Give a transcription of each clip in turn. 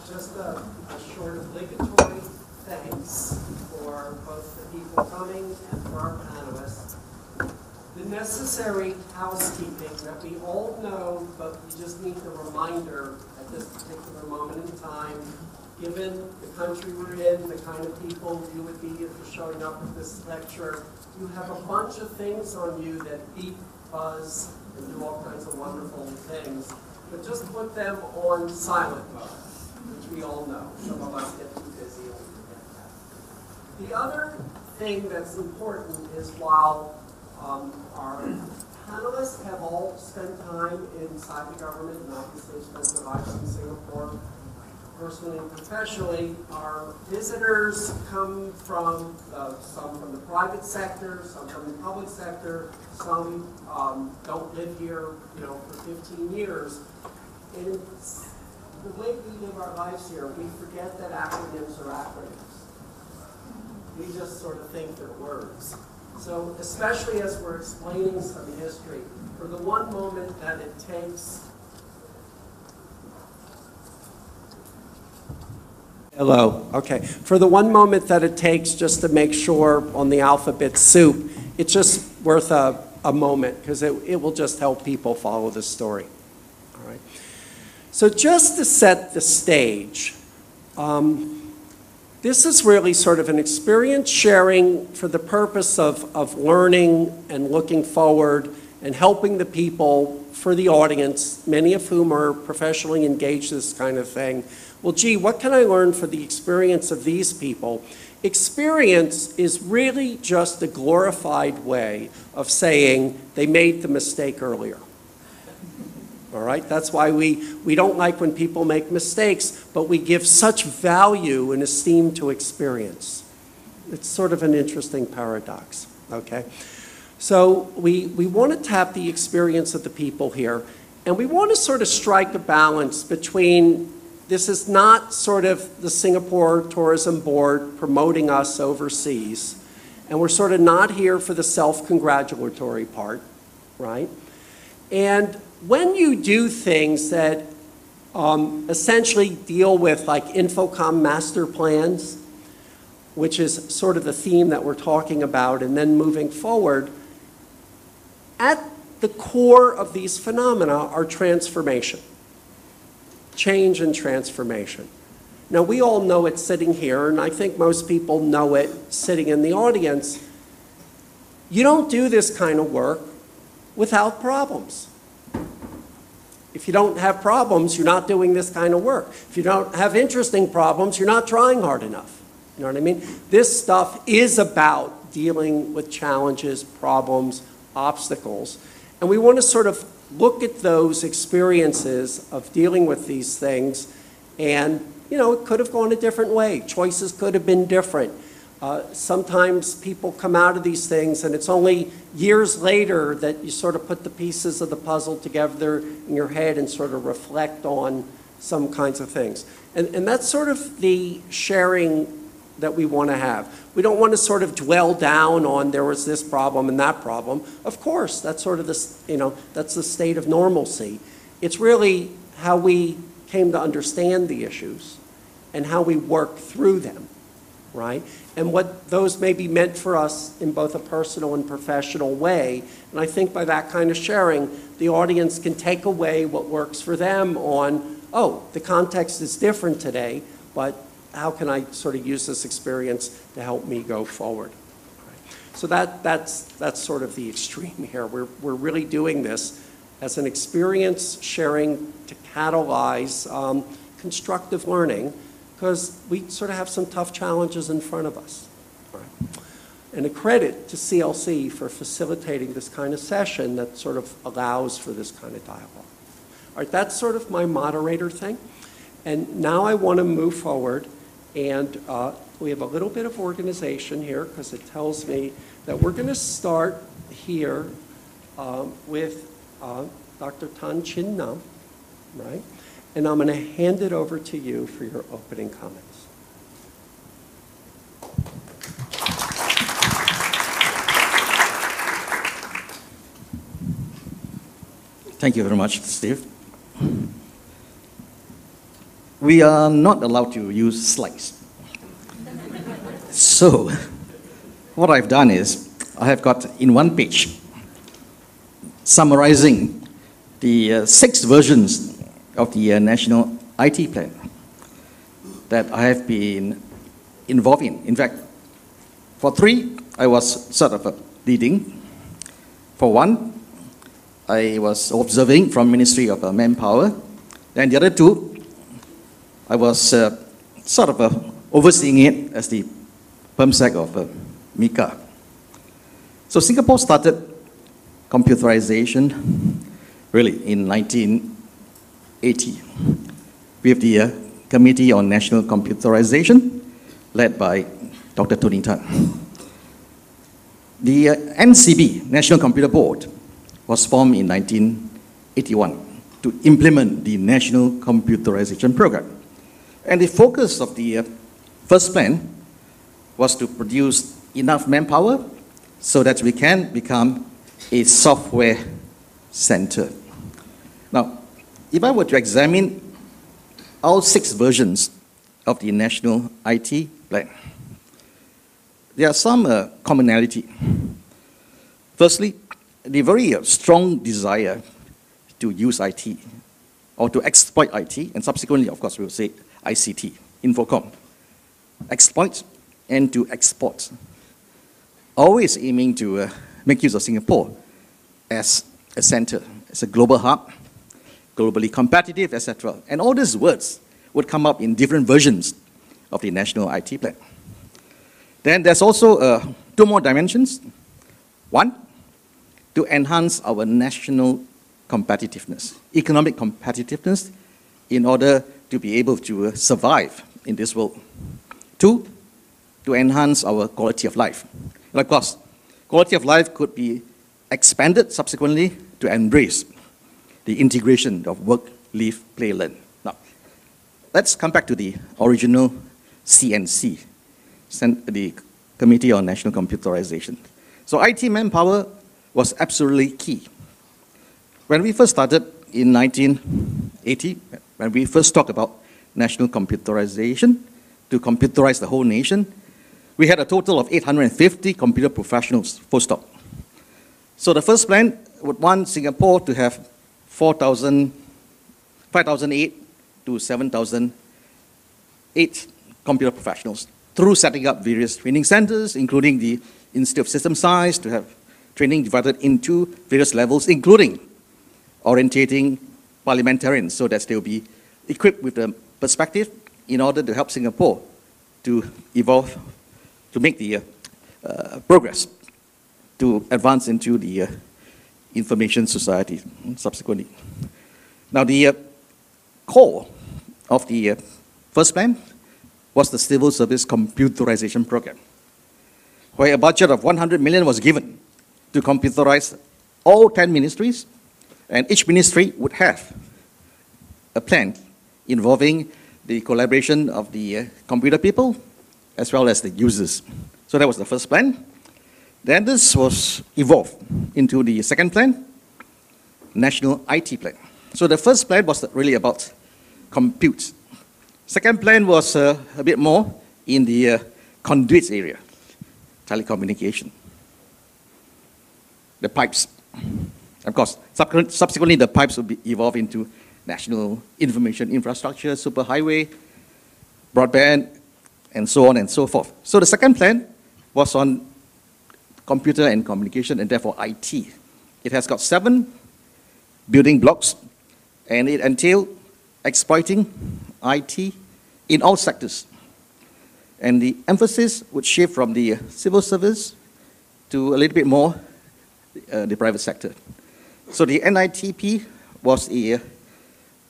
just a short obligatory thanks for both the people coming and for our panelists. The necessary housekeeping that we all know, but we just need the reminder at this particular moment in time, given the country we're in, the kind of people you would be if you're showing up at this lecture. You have a bunch of things on you that beep, buzz, and do all kinds of wonderful things, but just put them on silent mode, which we all know. Some of us get too busy and forget that. The other thing that's important is while our panelists have all spent time inside the government, and obviously spent their lives in Singapore, personally and professionally, our visitors come from some from the private sector, some from the public sector, some don't live here, for 15 years. And it's the way we live our lives here, we forget that acronyms are acronyms. We just sort of think they're words. So especially as we're explaining some history, for the one moment that it takes. Hello, okay. For the one moment that it takes just to make sure on the alphabet soup, it's just worth a moment because it will just help people follow the story. All right. So just to set the stage, this is really sort of an experience sharing for the purpose of learning and looking forward and helping the people for the audience, many of whom are professionally engaged in this kind of thing. Well, gee, what can I learn for the experience of these people? Experience is really just a glorified way of saying they made the mistake earlier. All right, that's why we don't like when people make mistakes, but we give such value and esteem to experience. It's sort of an interesting paradox, okay? So we want to tap the experience of the people here, and we want to sort of strike a balance between, this is not sort of the Singapore Tourism Board promoting us overseas, and we're sort of not here for the self-congratulatory part, right? And when you do things that essentially deal with like Infocomm master plans, which is sort of the theme that we're talking about, and then moving forward, at the core of these phenomena are transformation, change and transformation. Now, we all know it sitting here, and I think most people know it sitting in the audience. You don't do this kind of work without problems. If you don't have problems, you're not doing this kind of work. If you don't have interesting problems, you're not trying hard enough. You know what I mean? This stuff is about dealing with challenges, problems, obstacles. And we want to sort of look at those experiences of dealing with these things. And, it could have gone a different way. Choices could have been different. Sometimes people come out of these things and it's only years later that you sort of put the pieces of the puzzle together in your head and sort of reflect on some kinds of things. And that's sort of the sharing that we want to have. We don't want to sort of dwell down on there was this problem and that problem. Of course, that's sort of that's the state of normalcy. It's really how we came to understand the issues and how we work through them, right? And what those may be meant for us in both a personal and professional way. And I think by that kind of sharing, the audience can take away what works for them on, oh, the context is different today, but how can I sort of use this experience to help me go forward? Right. So that's sort of the extreme here. We're really doing this as an experience sharing to catalyze constructive learning, because we sort of have some tough challenges in front of us. Right. And a credit to CLC for facilitating this kind of session that sort of allows for this kind of dialogue. All right, that's sort of my moderator thing. And now I want to move forward, and we have a little bit of organization here because it tells me that we're going to start here with Dr. Tan Chin Nam, right? And I'm going to hand it over to you for your opening comments. Thank you very much, Steve. we are not allowed to use slides. So, what I've done is, I have got in one page, summarizing the 6 versions of the National IT Plan that I have been involved in. In fact, for 3, I was sort of leading. For 1, I was observing from Ministry of Manpower. And the other 2, I was sort of overseeing it as the PermSec of MICA. So Singapore started computerization really in 1980 with the Committee on National Computerization led by Dr. Tony Tan. The NCB, National Computer Board, was formed in 1981 to implement the National Computerization Program. And the focus of the first plan was to produce enough manpower so that we can become a software center. Now, if I were to examine all 6 versions of the National IT Plan, there are some commonality. Firstly, the very strong desire to use IT or to exploit IT, and subsequently, of course, we will say ICT, Infocomm. Exploit and to export. Always aiming to make use of Singapore as a center, as a global hub, globally competitive, etc. And all these words would come up in different versions of the National IT Plan. Then there's also 2 more dimensions. 1, to enhance our national competitiveness, economic competitiveness, in order to be able to survive in this world. 2, to enhance our quality of life. And of course, quality of life could be expanded subsequently to embrace the integration of work, live, play, learn. Now, let's come back to the original CNC, the Committee on National Computerization. So IT manpower was absolutely key. When we first started in 1980, when we first talked about national computerization, to computerize the whole nation, we had a total of 850 computer professionals, full stop. So the first plan would want Singapore to have 5,008 to 7,008 computer professionals through setting up various training centers, including the Institute of System Science, to have training divided into various levels, including orientating parliamentarians so that they'll be equipped with the perspective in order to help Singapore to evolve, to make the progress, to advance into the information society subsequently. Now, the core of the first plan was the Civil Service Computerization Program, where a budget of 100 million was given to computerize all 10 ministries, and each ministry would have a plan involving the collaboration of the computer people as well as the users. So that was the first plan. Then this was evolved into the second plan, National IT Plan. So the first plan was really about compute. Second plan was a bit more in the conduits area, telecommunication, the pipes. Of course, subsequently the pipes will be evolved into national information infrastructure, superhighway, broadband, and so on and so forth. So the second plan was on computer and communication, and therefore IT. It has got 7 building blocks, and it entailed exploiting IT in all sectors. And the emphasis would shift from the civil service to a little bit more the private sector. So the NITP was an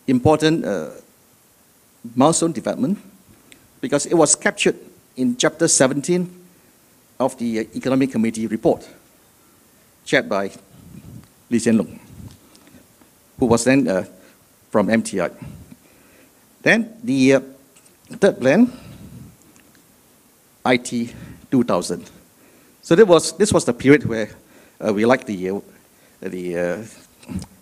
important milestone development because it was captured in Chapter 17 of the Economic Committee report, chaired by Lee Hsien Loong, who was then from MTI. Then the third plan, IT 2000. So this was the period where we liked the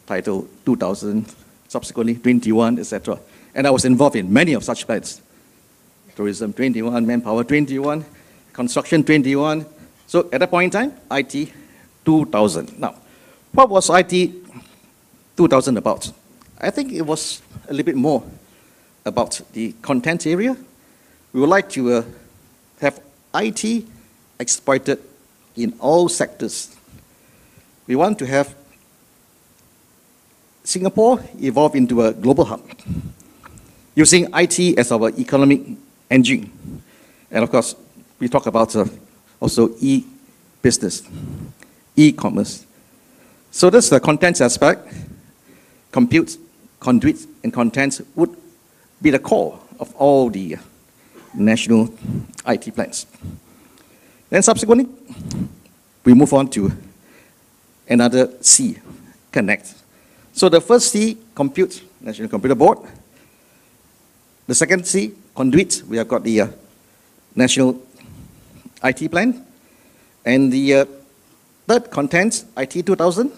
title 2000, subsequently 21, etc. And I was involved in many of such plans. Tourism 21, Manpower 21, Construction 21. So at that point in time, IT 2000. Now, what was IT 2000 about? I think it was a little bit more about the content area. We would like to have IT exploited in all sectors. We want to have Singapore evolve into a global hub, using IT as our economic engine. And of course, we talk about also e-business, e-commerce. So this is the contents aspect. Compute, conduit, and contents would be the core of all the national IT plans. Then subsequently, we move on to another C, connect. So the first C, compute, National Computer Board. The second C, conduit, we have got the National IT Plan. And the third, contents, IT 2000.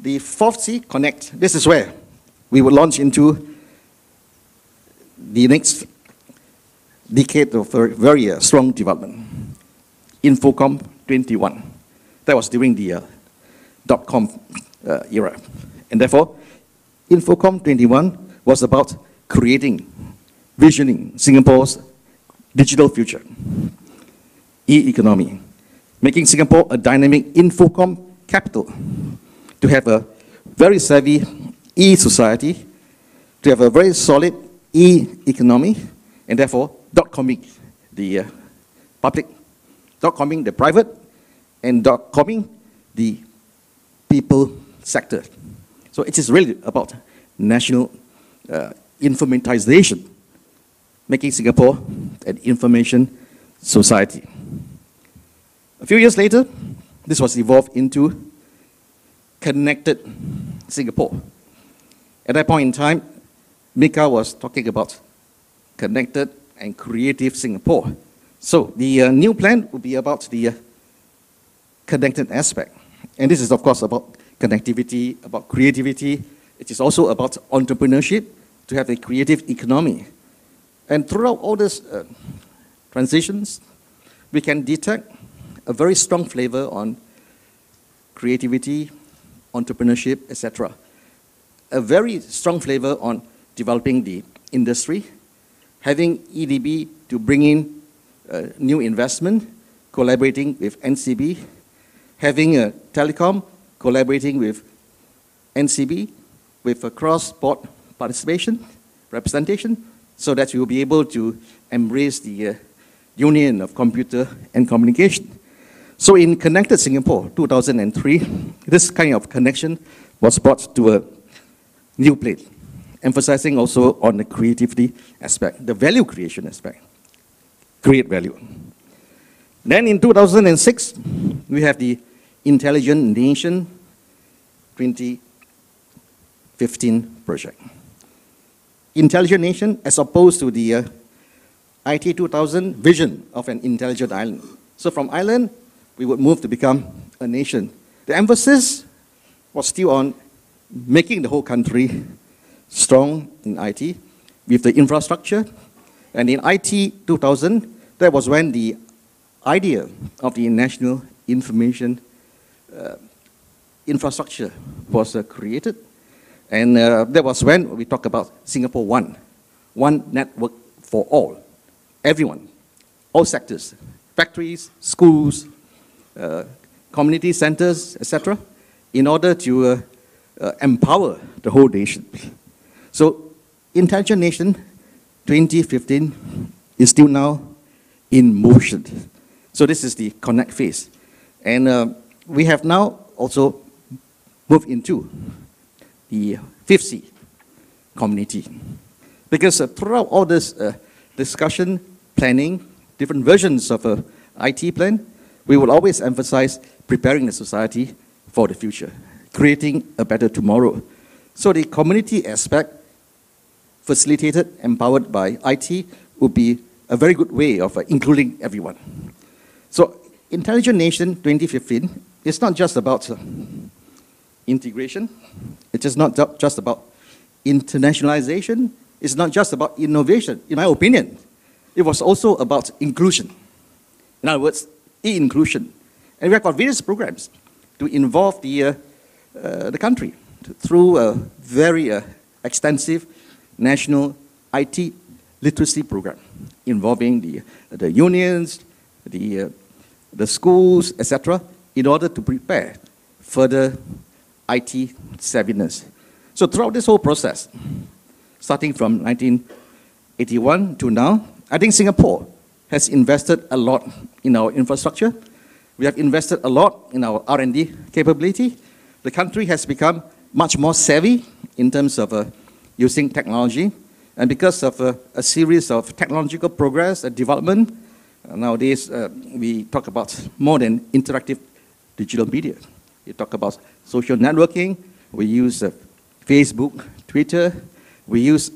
The fourth C, connect. This is where we will launch into the next decade of very strong development. Infocomm 21. That was during the .com era. And therefore, Infocomm 21 was about creating, visioning Singapore's digital future, e-economy, making Singapore a dynamic Infocomm capital, to have a very savvy e-society, to have a very solid e-economy, and therefore, .comming the public, .comming the private, and .comming the people sector. So it is really about national informatization, making Singapore an information society. A few years later, this was evolved into connected Singapore. At that point in time, Mika was talking about connected and creative Singapore. So the new plan would be about the connected aspect. And this is, of course, about connectivity, about creativity. It is also about entrepreneurship, to have a creative economy. And throughout all these transitions, we can detect a very strong flavor on creativity, entrepreneurship, etc. A very strong flavor on developing the industry, having EDB to bring in new investment, collaborating with NCB, having a telecom, collaborating with NCB, with a cross-board participation, representation, so that you will be able to embrace the union of computer and communication. So in Connected Singapore 2003, this kind of connection was brought to a new plate, emphasizing also on the creativity aspect, the value creation aspect, create value. Then in 2006, we have the Intelligent Nation 2015 project. Intelligent Nation as opposed to the IT 2000 vision of an intelligent island. So from island, we would move to become a nation. The emphasis was still on making the whole country strong in IT with the infrastructure. And in IT 2000, that was when the idea of the national information infrastructure was created. And that was when we talk about Singapore one network for all, everyone, all sectors, factories, schools, community centers, etc., in order to empower the whole nation. So Intelligent Nation 2015 is still now in motion. So this is the connect phase. And we have now also moved into the 5th C, community. Because throughout all this discussion, planning, different versions of a IT plan, we will always emphasize preparing the society for the future, creating a better tomorrow. So the community aspect, facilitated, empowered by IT, would be a very good way of including everyone. So Intelligent Nation 2015 is not just about integration, it is not just about internationalization, is not just about innovation, in my opinion. It was also about inclusion. In other words, e-inclusion. And we have got various programs to involve the country through a very extensive national IT literacy program involving the unions, the schools, etc., in order to prepare further IT savviness. So throughout this whole process, starting from 1981 to now, I think Singapore has invested a lot in our infrastructure. We have invested a lot in our R&D capability. The country has become much more savvy in terms of using technology. And because of a series of technological progress and development, nowadays we talk about more than interactive digital media. We talk about social networking. We use Facebook, Twitter. We use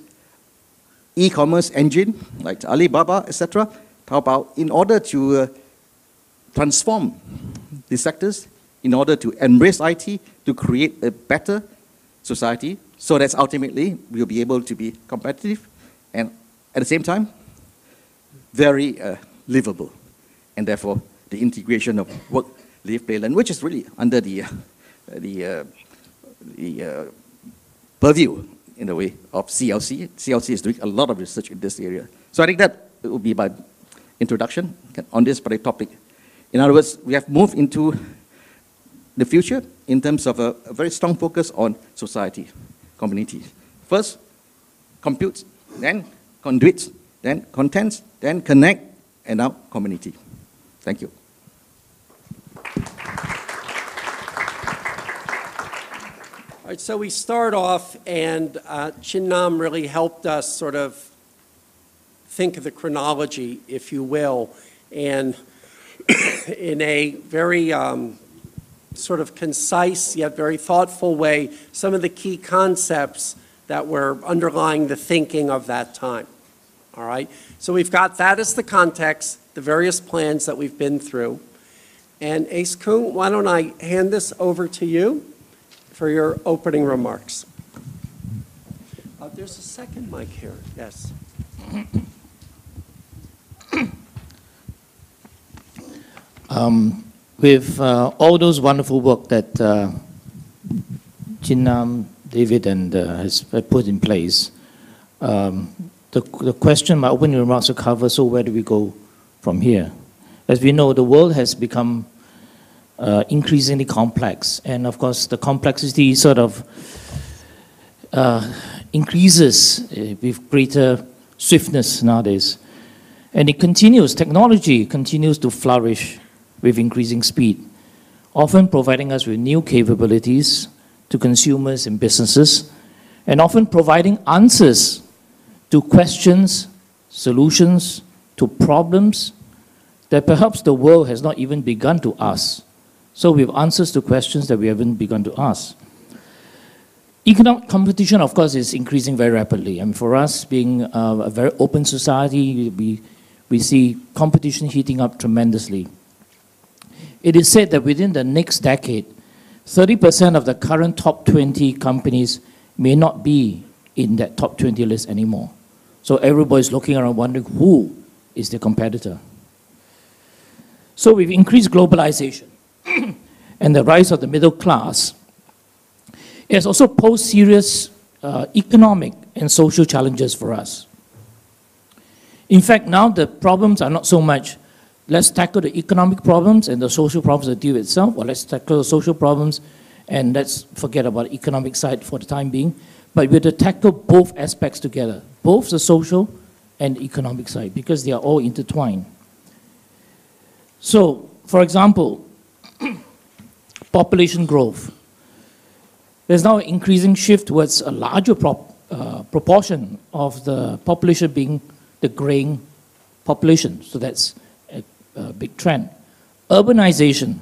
e-commerce engine like Alibaba, etc. Taobao, in order to transform the sectors, in order to embrace IT, to create a better society, so that ultimately we'll be able to be competitive and at the same time very livable. And therefore, the integration of work, live, play, learn, which is really under the purview, in a way, of CLC. CLC is doing a lot of research in this area. So I think that will be my introduction on this particular topic. In other words, we have moved into the future in terms of a very strong focus on society, community. First, compute, then conduit, then contents, then connect, and now community. Thank you. All right, so we start off, and Chin Nam really helped us sort of think of the chronology, if you will, and in a very sort of concise yet very thoughtful way, some of the key concepts that were underlying the thinking of that time. All right, so we've got that as the context, the various plans that we've been through. And Ace Khoong, why don't I hand this over to you for your opening remarks. There's a second mic here, yes. With all those wonderful work that Chin Nam, David, and has put in place, the question, my opening remarks will cover, so where do we go from here? As we know, the world has become increasingly complex, and of course the complexity sort of increases with greater swiftness nowadays. And it continues, technology continues to flourish with increasing speed, often providing us with new capabilities to consumers and businesses, and often providing answers to questions, solutions to problems that perhaps the world has not even begun to ask. So we have answers to questions that we haven't begun to ask. Economic competition, of course, is increasing very rapidly. And for us, being a very open society, we see competition heating up tremendously. It is said that within the next decade, 30% of the current top 20 companies may not be in that top 20 list anymore. So everybody's looking around wondering who is the competitor. So we've increased globalization and the rise of the middle class. It has also posed serious economic and social challenges for us. In fact, now the problems are not so much, let's tackle the economic problems and the social problems that deal with itself, or let's tackle the social problems and let's forget about the economic side for the time being. But we have to tackle both aspects together, both the social and the economic side, because they are all intertwined. So, for example, population growth. There's now an increasing shift towards a larger proportion of the population being the graying population. So that's a big trend. Urbanization,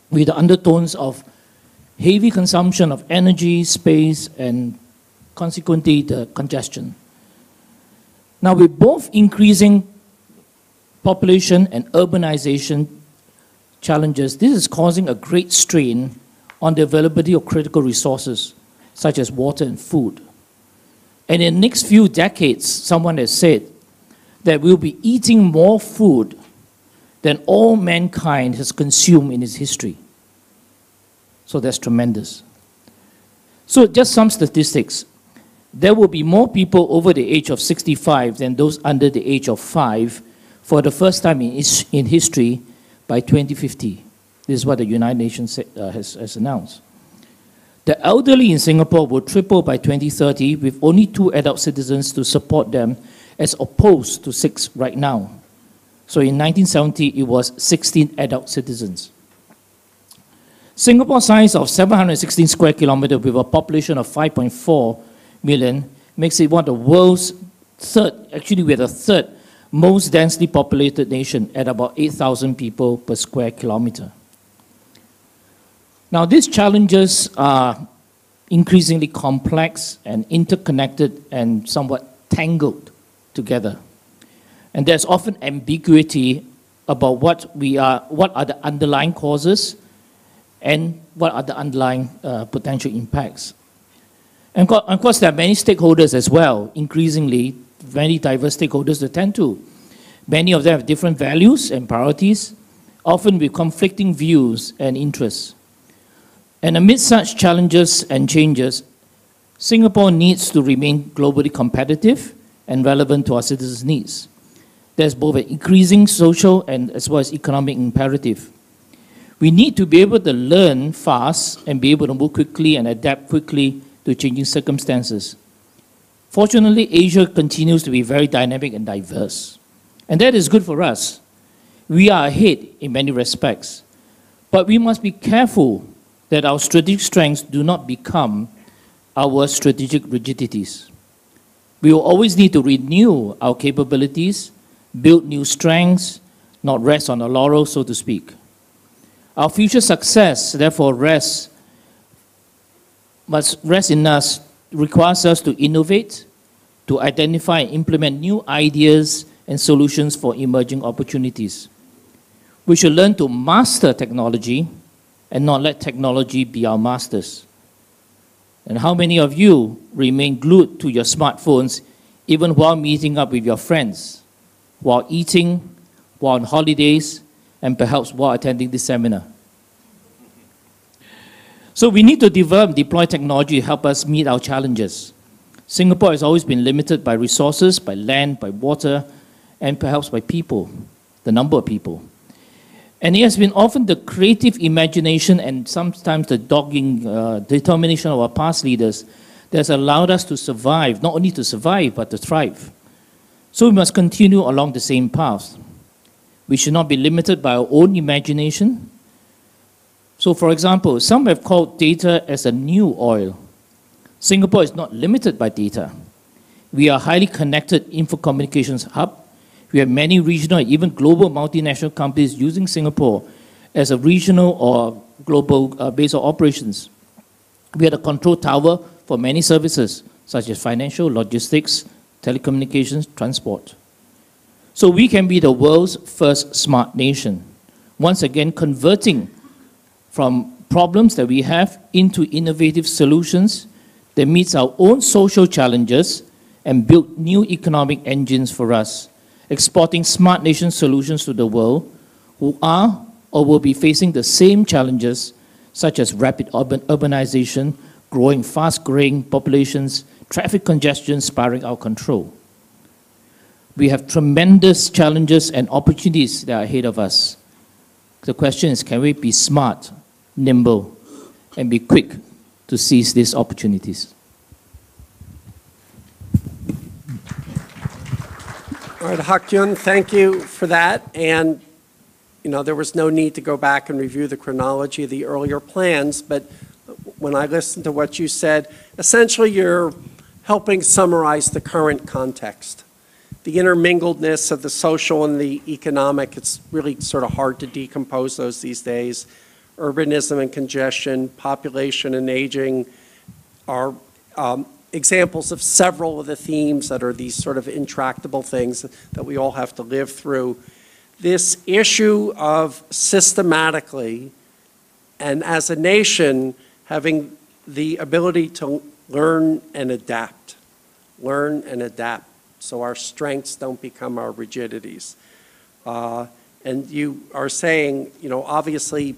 with the undertones of heavy consumption of energy, space, and consequently the congestion. Now, with both increasing population and urbanization challenges, this is causing a great strain on the availability of critical resources, such as water and food. And in the next few decades, someone has said that we'll be eating more food than all mankind has consumed in its history. So that's tremendous. So just some statistics. There will be more people over the age of 65 than those under the age of 5 for the first time in history by 2050. This is what the United Nations has announced. The elderly in Singapore will triple by 2030 with only 2 adult citizens to support them as opposed to 6 right now. So in 1970, it was 16 adult citizens. Singapore's size of 716 square kilometers with a population of 5.4 million makes it one of the world's we're the third most densely populated nation at about 8,000 people per square kilometer. Now, these challenges are increasingly complex and interconnected and somewhat tangled together. And there's often ambiguity about what are the underlying causes and what are the underlying potential impacts. And of course, there are many stakeholders as well, increasingly, many diverse stakeholders to attend to. Many of them have different values and priorities, often with conflicting views and interests. And amid such challenges and changes, Singapore needs to remain globally competitive and relevant to our citizens' needs. There's both an increasing social and as well as economic imperative. We need to be able to learn fast and be able to move quickly and adapt quickly to changing circumstances. Fortunately, Asia continues to be very dynamic and diverse. And that is good for us. We are ahead in many respects. But we must be careful that our strategic strengths do not become our strategic rigidities. We will always need to renew our capabilities, build new strengths, not rest on our laurels, so to speak. Our future success, therefore, must rest in us, requires us to innovate, to identify and implement new ideas and solutions for emerging opportunities. We should learn to master technology and not let technology be our masters. And how many of you remain glued to your smartphones even while meeting up with your friends, while eating, while on holidays, and perhaps while attending this seminar? So we need to develop and deploy technology to help us meet our challenges. Singapore has always been limited by resources, by land, by water, and perhaps by people, the number of people. And it has been often the creative imagination and sometimes the dogging determination of our past leaders that has allowed us to survive, not only to survive, but to thrive. So we must continue along the same path. We should not be limited by our own imagination. So for example, some have called data as a new oil. Singapore is not limited by data. We are a highly connected infocommunications hub. We have many regional and even global multinational companies using Singapore as a regional or global base of operations. We are the control tower for many services, such as financial, logistics, telecommunications, transport. So we can be the world's first smart nation, once again converting from problems that we have into innovative solutions that meets our own social challenges and build new economic engines for us, exporting smart nation solutions to the world who are or will be facing the same challenges such as rapid urbanization, growing fast-growing populations, traffic congestion spiraling out of control. We have tremendous challenges and opportunities that are ahead of us. The question is, can we be smart, nimble, and be quick to seize these opportunities? All right, Hock, thank you for that. And, you know, there was no need to go back and review the chronology of the earlier plans, but when I listened to what you said, essentially you're helping summarize the current context. The intermingledness of the social and the economic, it's really sort of hard to decompose those these days. Urbanism and congestion, population and aging are examples of several of the themes that are these sort of intractable things that we all have to live through. This issue of systematically and as a nation having the ability to learn and adapt learn and adapt, so our strengths don't become our rigidities. And you are saying, obviously,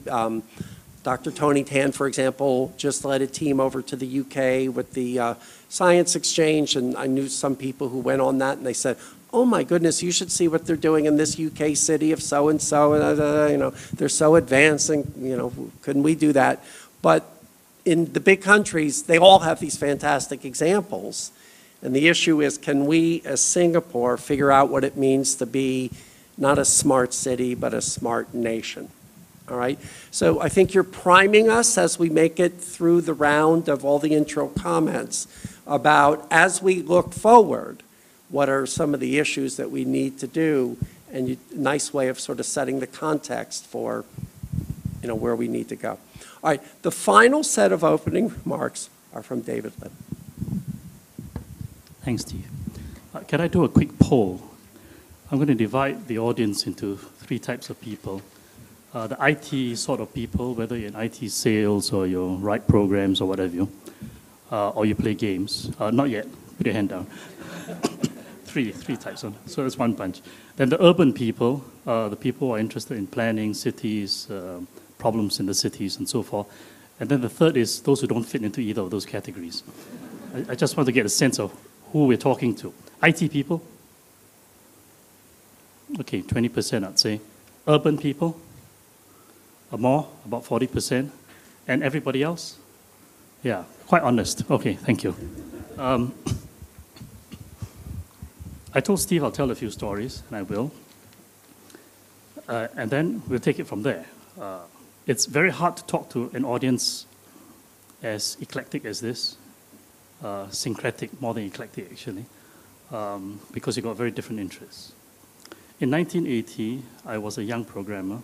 Dr. Tony Tan, for example, just led a team over to the UK with the Science Exchange, and I knew some people who went on that, and they said, oh my goodness, you should see what they're doing in this UK city of so-and-so, they're so advanced, and, couldn't we do that? But in the big countries, they all have these fantastic examples, and the issue is, can we, as Singapore, figure out what it means to be not a smart city, but a smart nation? All right, so I think you're priming us as we make it through the round of all the intro comments about, as we look forward, what are some of the issues that we need to do, and a nice way of sort of setting the context for, where we need to go. All right, the final set of opening remarks are from David Lim. Thanks, Steve. Can I do a quick poll? I'm going to divide the audience into 3 types of people. The IT sort of people, whether you're in IT sales or you write programs or whatever, or you play games. Not yet. Put your hand down. Three types. So that's one bunch. Then the urban people, the people who are interested in planning cities, problems in the cities, and so forth. And then the third is those who don't fit into either of those categories. I just want to get a sense of who we're talking to. IT people? Okay, 20%, I'd say. Urban people? More, about 40%. And everybody else? Yeah, quite honest. Okay, thank you. I told Steve I'll tell a few stories, and I will. And then we'll take it from there. It's very hard to talk to an audience as eclectic as this, syncretic, more than eclectic actually, because you've got very different interests. In 1980, I was a young programmer.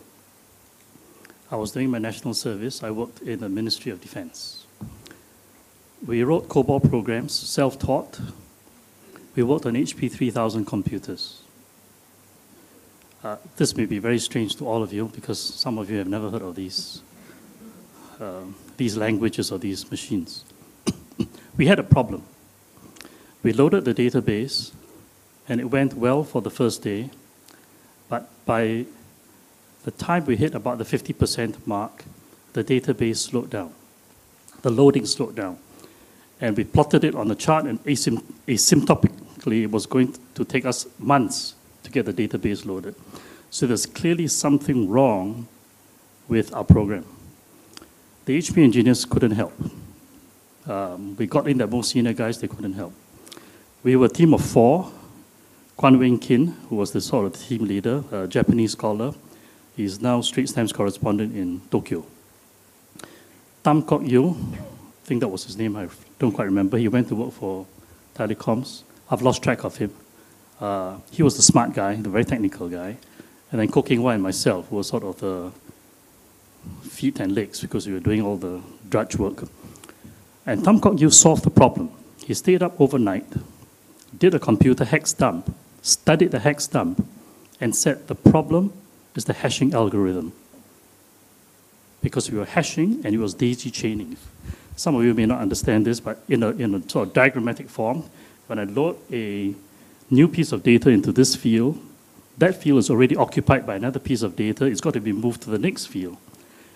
I was doing my national service. I worked in the Ministry of Defense. We wrote COBOL programs, self-taught. We worked on HP 3000 computers. This may be very strange to all of you because some of you have never heard of these languages or these machines. We had a problem. We loaded the database, and it went well for the first day, but by the time we hit about the 50% mark, the database slowed down. The loading slowed down. And we plotted it on the chart, and asymptotically, it was going to take us months to get the database loaded. So there's clearly something wrong with our program. The HP engineers couldn't help. We got in the most senior guys, they couldn't help. We were a team of 4. Kwan Wing Kin, who was the sort of team leader, a Japanese scholar. He's now Straits Times correspondent in Tokyo. Tam Kok Yew, I think that was his name, I don't quite remember. He went to work for telecoms. I've lost track of him. He was the smart guy, the very technical guy. And then Koh Keng Wai and myself were sort of the feet and legs because we were doing all the drudge work. And Tam Kok Yew solved the problem. He stayed up overnight, did a computer hex dump, studied the hex dump, and said the problem is the hashing algorithm. Because we were hashing and it was daisy chaining. Some of you may not understand this, but in a sort of diagrammatic form, when I load a new piece of data into this field, that field is already occupied by another piece of data. It's got to be moved to the next field.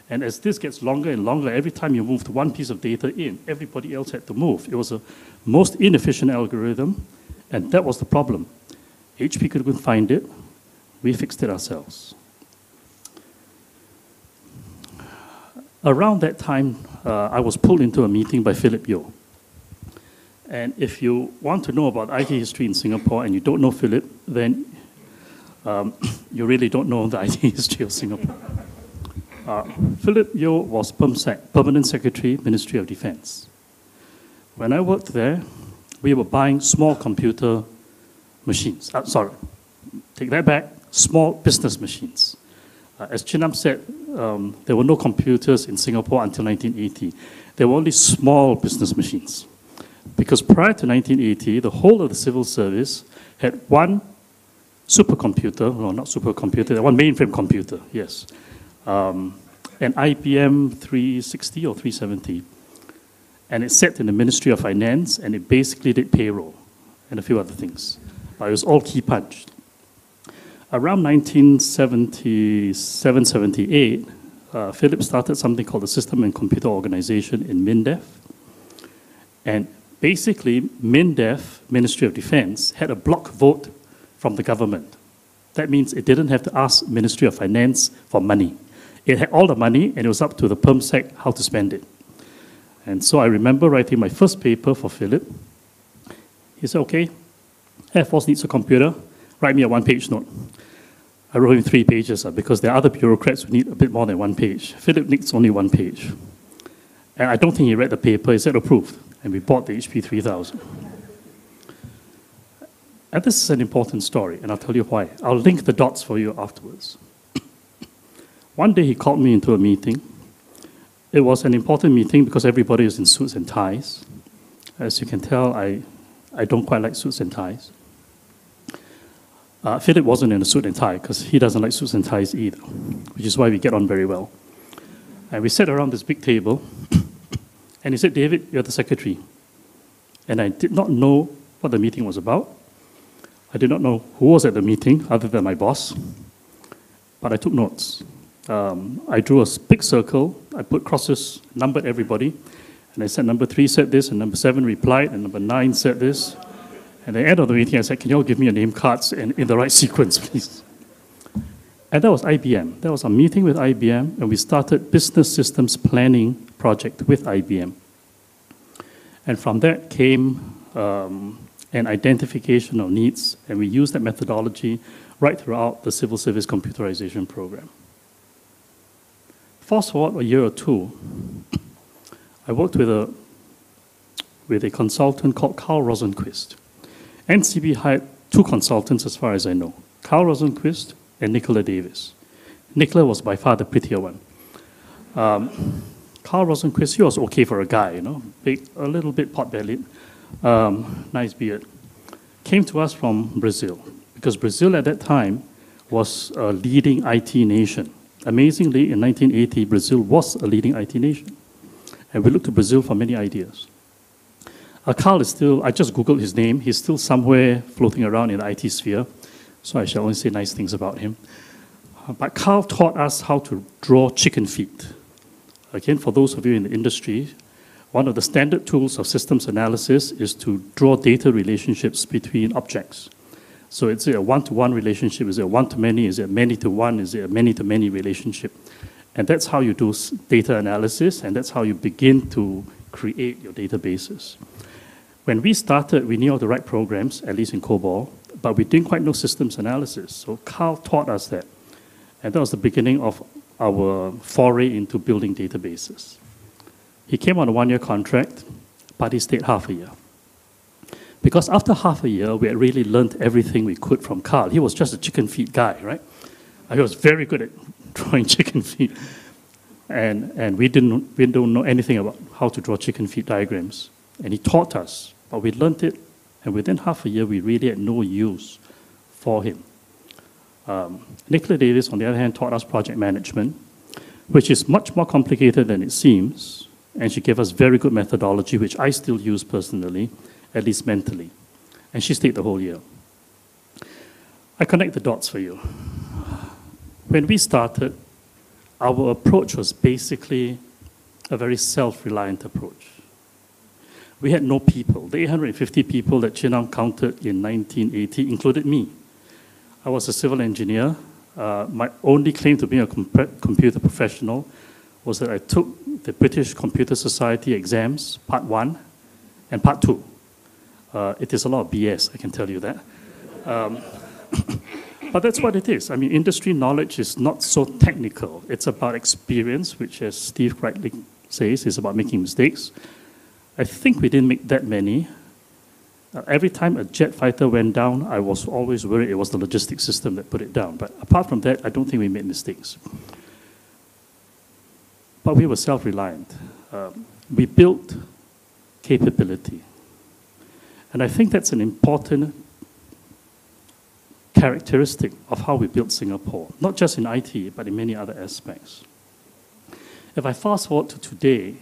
And as this gets longer and longer, every time you moved one piece of data in, everybody else had to move. It was a most inefficient algorithm, and that was the problem. HP couldn't find it. We fixed it ourselves. Around that time, I was pulled into a meeting by Philip Yeo. And if you want to know about IT history in Singapore and you don't know Philip, then you really don't know the IT history of Singapore. Philip Yeo was PermSec, Permanent Secretary, Ministry of Defense. When I worked there, we were buying small computer machines. Sorry, take that back, small business machines. As Chinam said, there were no computers in Singapore until 1980. There were only small business machines. Because prior to 1980, the whole of the civil service had one supercomputer, no, not supercomputer, one mainframe computer, yes. An IBM 360 or 370. And it sat in the Ministry of Finance, and it basically did payroll. and a few other things. But it was all key punched. Around 1977, 78, Philip started something called the System and Computer Organization in MINDEF. And basically, MINDEF, Ministry of Defense, had a block vote from the government. That means it didn't have to ask Ministry of Finance for money. It had all the money, and it was up to the PermSec how to spend it. And so I remember writing my first paper for Philip. He said, okay, Air Force needs a computer, write me a one-page note. I wrote him 3 pages because there are other bureaucrats who need a bit more than 1 page. Philip needs only 1 page. And I don't think he read the paper. He said approved. And we bought the HP 3000. And this is an important story, and I'll tell you why. I'll link the dots for you afterwards. One day he called me into a meeting. It was an important meeting because everybody was in suits and ties. As you can tell, I don't quite like suits and ties. Philip wasn't in a suit and tie because he doesn't like suits and ties either, which is why we get on very well. And we sat around this big table, and he said, David, you're the secretary. And I did not know what the meeting was about. I did not know who was at the meeting other than my boss, but I took notes. I drew a big circle, I put crosses, numbered everybody, and I said number 3 said this, and number 7 replied, and number 9 said this. And at the end of the meeting, I said, can you all give me your name cards and in the right sequence, please? And that was IBM. That was a meeting with IBM, and we started business systems planning project with IBM. And from that came an identification of needs, and we used that methodology right throughout the civil service computerization program. Fast forward a year or two, I worked with a consultant called Carl Rosenquist. NCB hired 2 consultants as far as I know, Carl Rosenquist and Nicola Davis. Nicola was by far the prettier one. Carl Rosenquist, he was okay for a guy, you know, big, a little bit pot-bellied, nice beard. Came to us from Brazil, because Brazil at that time was a leading IT nation. Amazingly, in 1980, Brazil was a leading IT nation. And we looked to Brazil for many ideas. Carl is still, I just Googled his name, he's still somewhere floating around in the IT sphere, so I shall only say nice things about him. But Carl taught us how to draw chicken feet. Again, for those of you in the industry, one of the standard tools of systems analysis is to draw data relationships between objects. So is it a one-to-one relationship? Is it a one-to-many? Is it a many-to-one? Is it a many-to-many relationship? And that's how you do data analysis, and that's how you begin to create your databases. When we started, we knew how to write programs, at least in COBOL, but we didn't quite know systems analysis. So Carl taught us that. And that was the beginning of our foray into building databases. He came on a 1-year contract, but he stayed half a year. Because after half a year, we had really learned everything we could from Carl. He was just a chicken feet guy, right? He was very good at drawing chicken feet. And we don't know anything about how to draw chicken feet diagrams. And he taught us, but we learned it, and within half a year, we really had no use for him. Nicola Davis, on the other hand, taught us project management, which is much more complicated than it seems, and she gave us very good methodology, which I still use personally, at least mentally. And she stayed the whole year. I connect the dots for you. When we started, our approach was basically a very self-reliant approach. We had no people. The 850 people that Chinam counted in 1980 included me. I was a civil engineer. My only claim to being a computer professional was that I took the British Computer Society exams, part 1 and part 2. It is a lot of BS, I can tell you that. But that's what it is. I mean, industry knowledge is not so technical. It's about experience, which, as Steve rightly says, is about making mistakes. I think we didn't make that many. Every time a jet fighter went down, I was always worried it was the logistics system that put it down. But apart from that, I don't think we made mistakes. But we were self-reliant. We built capability. And I think that's an important characteristic of how we built Singapore, not just in IT, but in many other aspects. If I fast forward to today,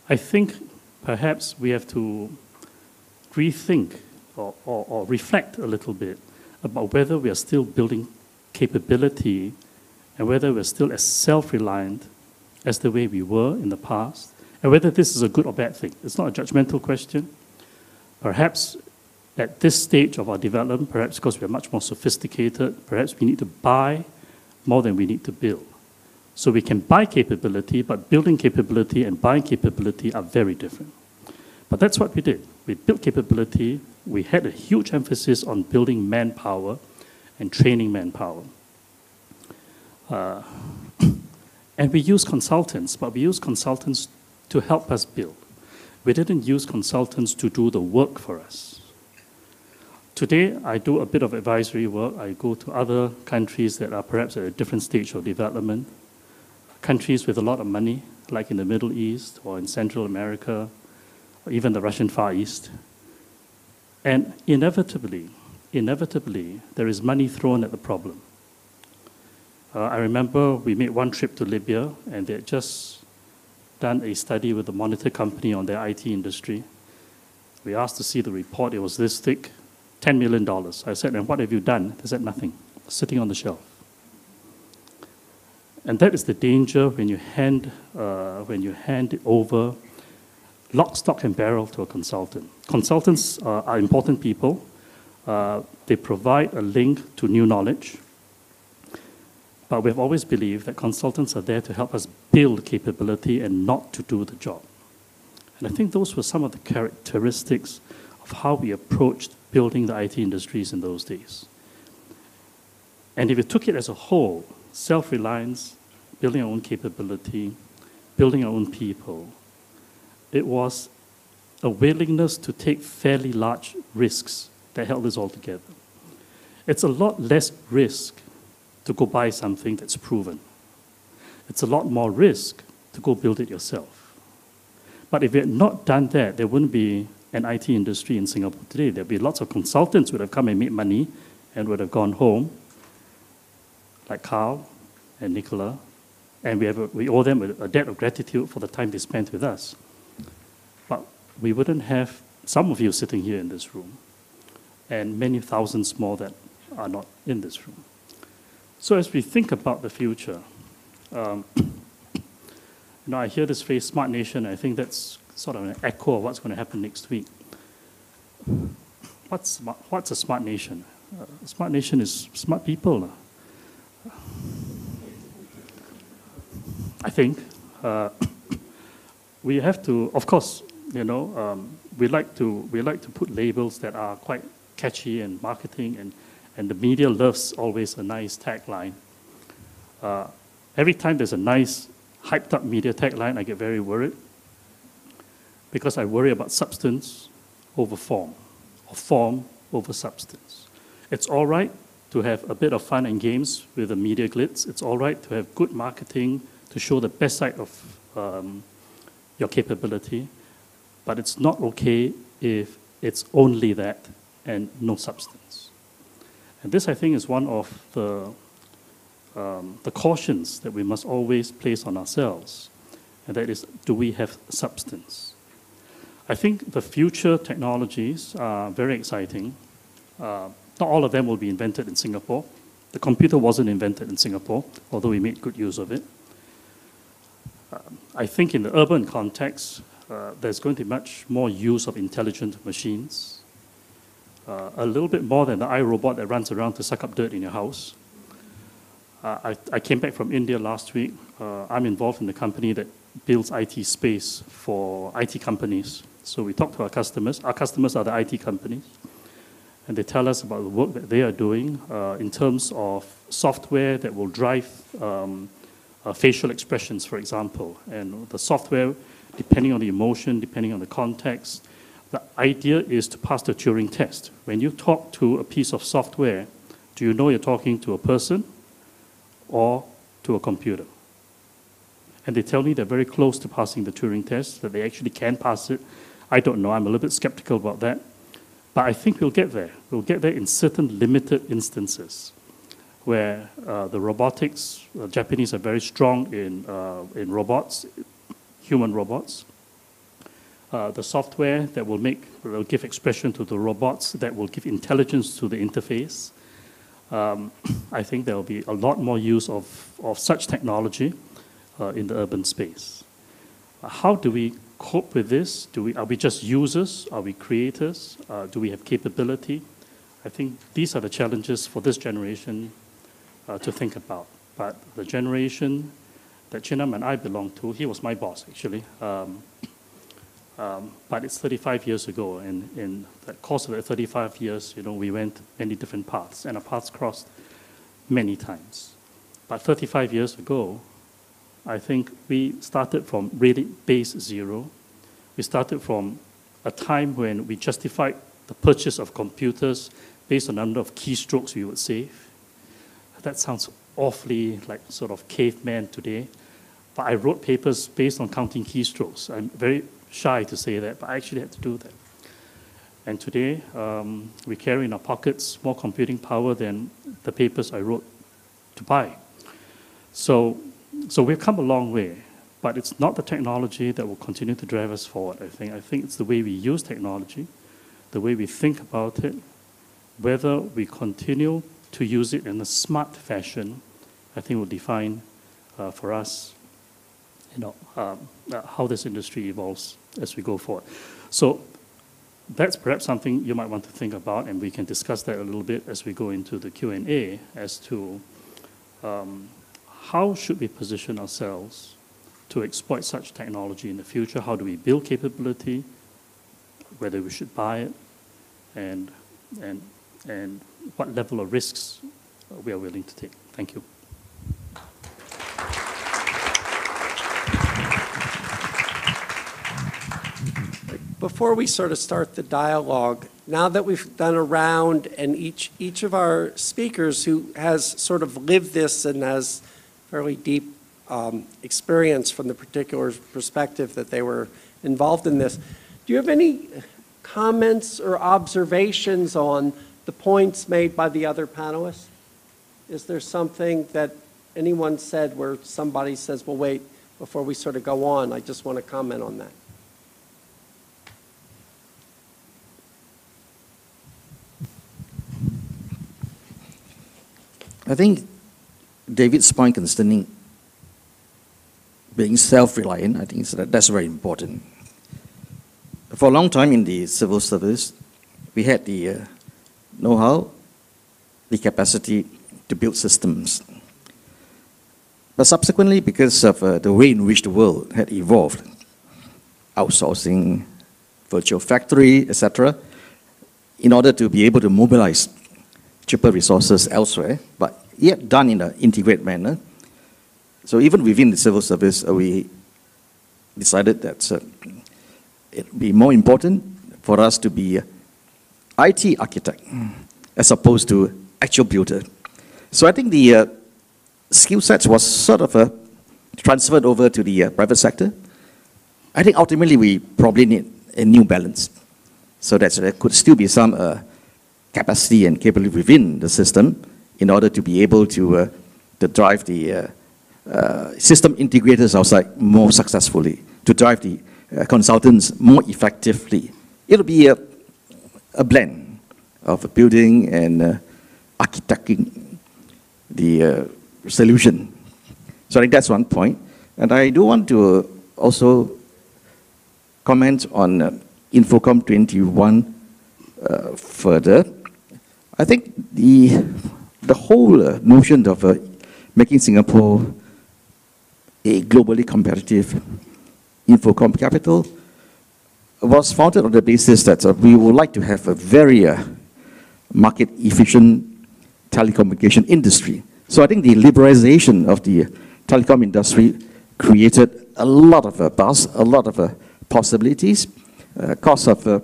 I think perhaps we have to rethink or reflect a little bit about whether we are still building capability and whether we're still as self-reliant as the way we were in the past, and whether this is a good or bad thing. It's not a judgmental question. Perhaps at this stage of our development, perhaps because we are much more sophisticated, perhaps we need to buy more than we need to build. So we can buy capability, but building capability and buying capability are very different. But that's what we did. We built capability. We had a huge emphasis on building manpower and training manpower. And we use consultants, but we use consultants to help us build. We didn't use consultants to do the work for us. Today, I do a bit of advisory work. I go to other countries that are perhaps at a different stage of development, countries with a lot of money, like in the Middle East or in Central America, or even the Russian Far East. And inevitably, there is money thrown at the problem. I remember we made one trip to Libya, and they had just done a study with the monitor company on their IT industry. We asked to see the report. It was this thick, $10 million. I said, and what have you done? They said, nothing, sitting on the shelf. And that is the danger when you hand it over lock, stock, and barrel to a consultant. Consultants are important people. They provide a link to new knowledge. But we've always believed that consultants are there to help us build capability and not to do the job. And I think those were some of the characteristics of how we approached building the IT industries in those days. And if you took it as a whole, self-reliance, building our own capability, building our own people, it was a willingness to take fairly large risks that held us all together. It's a lot less risk to go buy something that's proven. It's a lot more risk to go build it yourself. But if we had not done that, there wouldn't be an IT industry in Singapore today. There'd be lots of consultants who would have come and made money and would have gone home, like Carl and Nicola, and we owe them a debt of gratitude for the time they spent with us. But we wouldn't have some of you sitting here in this room, and many thousands more that are not in this room. So as we think about the future, I hear this phrase, smart nation. I think that's sort of an echo of what's going to happen next week. What's a smart nation? A smart nation is smart people. I think we have to, of course, we like to put labels that are quite catchy and marketing, and the media loves always a nice tagline. Every time there's a nice, hyped-up media tagline, I get very worried because I worry about substance over form, or form over substance. It's all right to have a bit of fun and games with the media glitz. It's all right to have good marketing to show the best side of your capability, but it's not okay if it's only that and no substance. And this, I think, is one of the cautions that we must always place on ourselves, and that is, do we have substance? I think the future technologies are very exciting. Not all of them will be invented in Singapore. The computer wasn't invented in Singapore, although we made good use of it. I think in the urban context, there's going to be much more use of intelligent machines. A little bit more than the iRobot that runs around to suck up dirt in your house. I came back from India last week. I'm involved in the company that builds IT space for IT companies. So we talk to our customers. Our customers are the IT companies. And they tell us about the work that they are doing in terms of software that will drive facial expressions, for example. And the software, depending on the emotion, depending on the context, the idea is to pass the Turing test. When you talk to a piece of software, do you know you're talking to a person or to a computer? And they tell me they're very close to passing the Turing test, that they actually can pass it. I don't know. I'm a little bit skeptical about that. But I think we'll get there. We'll get there in certain limited instances where the robotics, the Japanese are very strong in robots, human robots. the software that will give expression to the robots, that will give intelligence to the interface. I think there will be a lot more use of such technology in the urban space. How do we cope with this? Are we just users? Are we creators? Do we have capability? I think these are the challenges for this generation to think about. But the generation that Chinam and I belong to, he was my boss actually, but it's 35 years ago, and in the course of the 35 years, we went many different paths, and our paths crossed many times. But 35 years ago, I think we started from really base zero. We started from a time when we justified the purchase of computers based on the number of keystrokes we would save. That sounds awfully like sort of caveman today, but I wrote papers based on counting keystrokes. I'm very shy to say that, but I actually had to do that. And today, we carry in our pockets more computing power than the papers I wrote to buy. So we've come a long way, but it's not the technology that will continue to drive us forward, I think. I think it's the way we use technology, the way we think about it, whether we continue to use it in a smart fashion, I think will define for us, how this industry evolves as we go forward. So that's perhaps something you might want to think about, and we can discuss that a little bit as we go into the Q&A as to how should we position ourselves to exploit such technology in the future? How do we build capability? Whether we should buy it, and what level of risks we are willing to take. Thank you. Before we sort of start the dialogue, now that we've done a round and each of our speakers who has sort of lived this and has fairly deep experience from the particular perspective that they were involved in this, do you have any comments or observations on the points made by the other panelists? Is there something that anyone said where somebody says, well, wait, before we sort of go on, I just want to comment on that? I think David's point concerning being self-reliant, I think that's very important. For a long time in the civil service, we had the know-how, the capacity to build systems. But subsequently, because of the way in which the world had evolved, outsourcing, virtual factory, etc., in order to be able to mobilize cheaper resources elsewhere, but yet done in an integrated manner. So even within the civil service, we decided that it would be more important for us to be IT architect as opposed to actual builder. So I think the skill sets was sort of transferred over to the private sector. I think ultimately we probably need a new balance so that there could still be some capacity and capability within the system in order to be able to drive the system integrators outside more successfully, to drive the consultants more effectively. It'll be a blend of building and architecting the solution. So I think that's one point. And I do want to also comment on Infocomm 21 further. I think the whole notion of making Singapore a globally competitive Infocomm capital was founded on the basis that we would like to have a very market-efficient telecommunication industry. So I think the liberalization of the telecom industry created a lot of buzz, a lot of possibilities. Cost of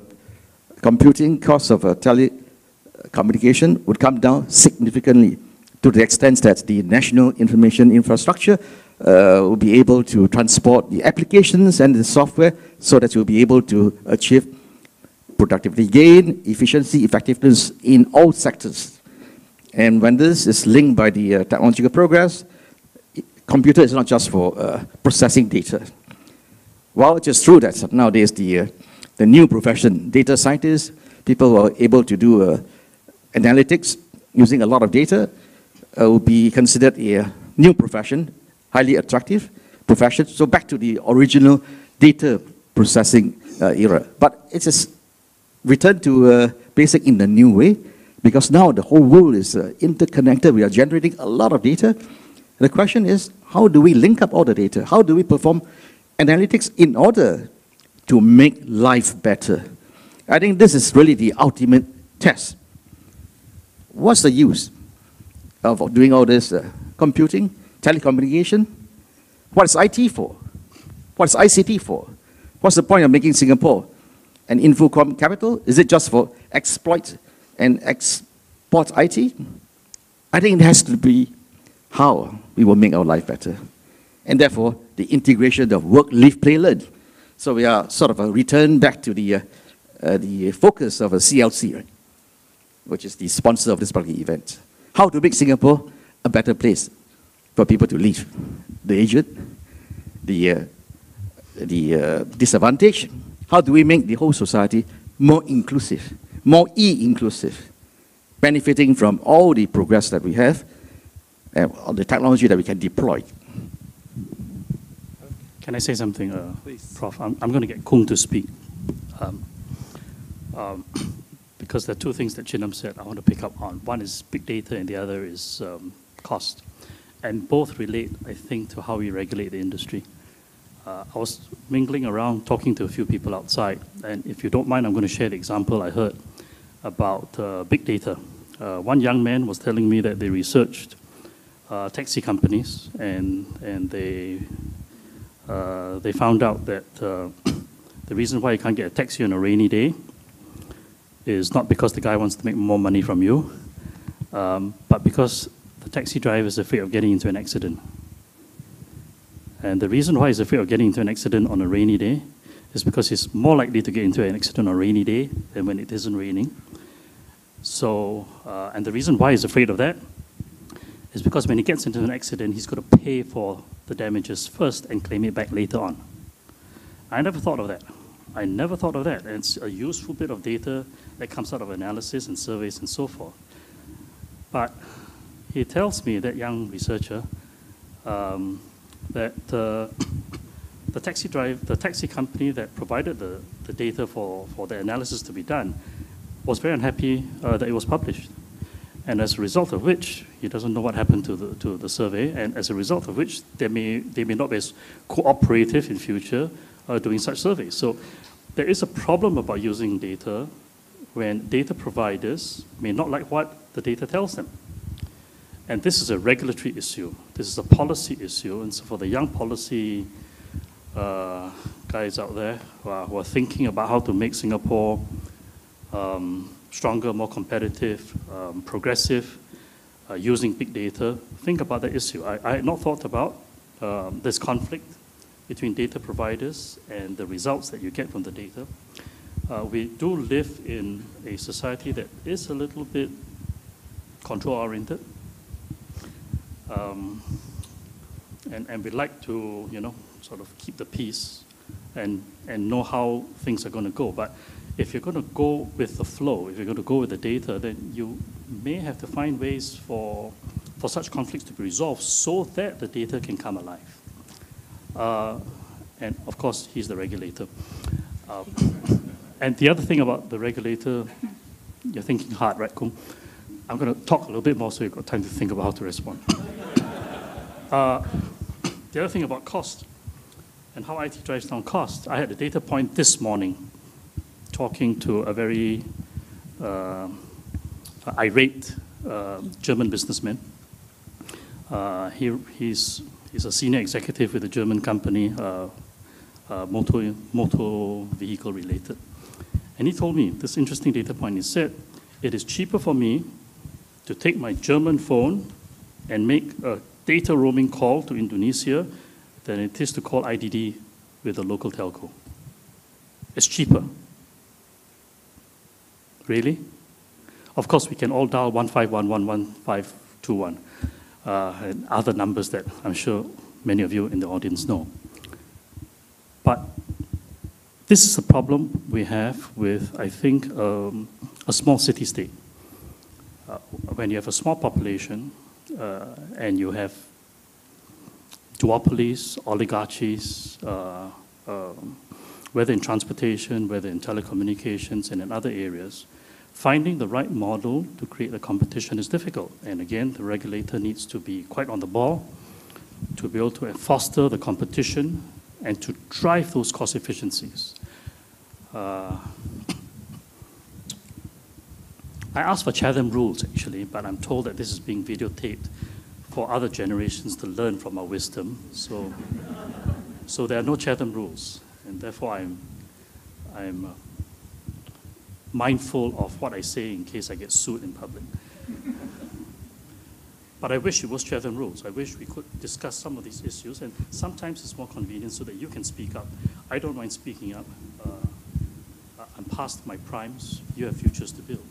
computing, cost of telecommunication would come down significantly to the extent that the national information infrastructure will be able to transport the applications and the software so that you'll be able to achieve productivity gain, efficiency, effectiveness in all sectors. And when this is linked by the technological progress, computer is not just for processing data. While it is true that nowadays the new profession, data scientists, people who are able to do analytics using a lot of data, will be considered a new profession, highly attractive profession. So back to the original data processing era. But it is returned to basic in a new way, because now the whole world is interconnected. We are generating a lot of data. The question is, how do we link up all the data? How do we perform analytics in order to make life better? I think this is really the ultimate test. What's the use of doing all this computing, telecommunication? What's IT for? What's ICT for? What's the point of making Singapore an Infocomm capital? Is it just for exploit and export IT? I think it has to be how we will make our life better. And therefore, the integration of work, live, play, learn. So we are sort of a return back to the focus of a CLC, right? Which is the sponsor of this particular event. How to make Singapore a better place for people to live. The aged, the disadvantaged. How do we make the whole society more inclusive, more e-inclusive, benefiting from all the progress that we have, and all the technology that we can deploy. Can I say something, Prof? I'm going to get Khoong to speak. Because there are two things that Chinam said I want to pick up on. One is big data and the other is cost. And both relate, I think, to how we regulate the industry. I was mingling around, talking to a few people outside, and if you don't mind, I'm going to share the example I heard about big data. One young man was telling me that they researched taxi companies, and they found out that the reason why you can't get a taxi on a rainy day is not because the guy wants to make more money from you, but because the taxi driver is afraid of getting into an accident. And the reason why he's afraid of getting into an accident on a rainy day is because he's more likely to get into an accident on a rainy day than when it isn't raining. So, and the reason why he's afraid of that is because when he gets into an accident, he's got to pay for the damages first and claim it back later on. I never thought of that. I never thought of that. And it's a useful bit of data that comes out of analysis and surveys and so forth. But he tells me, that young researcher, that the taxi company that provided the data for the analysis to be done was very unhappy that it was published. And as a result of which, he doesn't know what happened to the survey, and as a result of which, they may not be as cooperative in future doing such surveys. So there is a problem about using data when data providers may not like what the data tells them. And this is a regulatory issue. This is a policy issue. And so for the young policy guys out there who are thinking about how to make Singapore stronger, more competitive, progressive, using big data, think about that issue. I had not thought about this conflict between data providers and the results that you get from the data. We do live in a society that is a little bit control-oriented. And we like to, sort of keep the peace and know how things are going to go. But if you're going to go with the flow, if you're going to go with the data, then you may have to find ways for such conflicts to be resolved so that the data can come alive. And of course, he's the regulator. And the other thing about the regulator, you're thinking hard, right, Khoong? I'm going to talk a little bit more so you've got time to think about how to respond. The other thing about cost and how IT drives down cost, I had a data point this morning talking to a very irate German businessman. He's a senior executive with a German company, motor vehicle related. And he told me this interesting data point. He said, it is cheaper for me to take my German phone and make a data roaming call to Indonesia than it is to call IDD with a local telco. It's cheaper. Really? Of course, we can all dial 15111521 and other numbers that I'm sure many of you in the audience know. But This is a problem we have with, I think, a small city-state. When you have a small population and you have duopolies, oligarchies, whether in transportation, whether in telecommunications, and in other areas, finding the right model to create the competition is difficult. And again, the regulator needs to be quite on the ball to be able to foster the competition and to drive those cost efficiencies. I asked for Chatham rules, actually, but I'm told that this is being videotaped for other generations to learn from our wisdom. So there are no Chatham rules, and therefore I'm mindful of what I say in case I get sued in public. But I wish it was Chatham rules. I wish we could discuss some of these issues, and sometimes it's more convenient so that you can speak up. I don't mind speaking up. I'm past my primes. You have futures to build.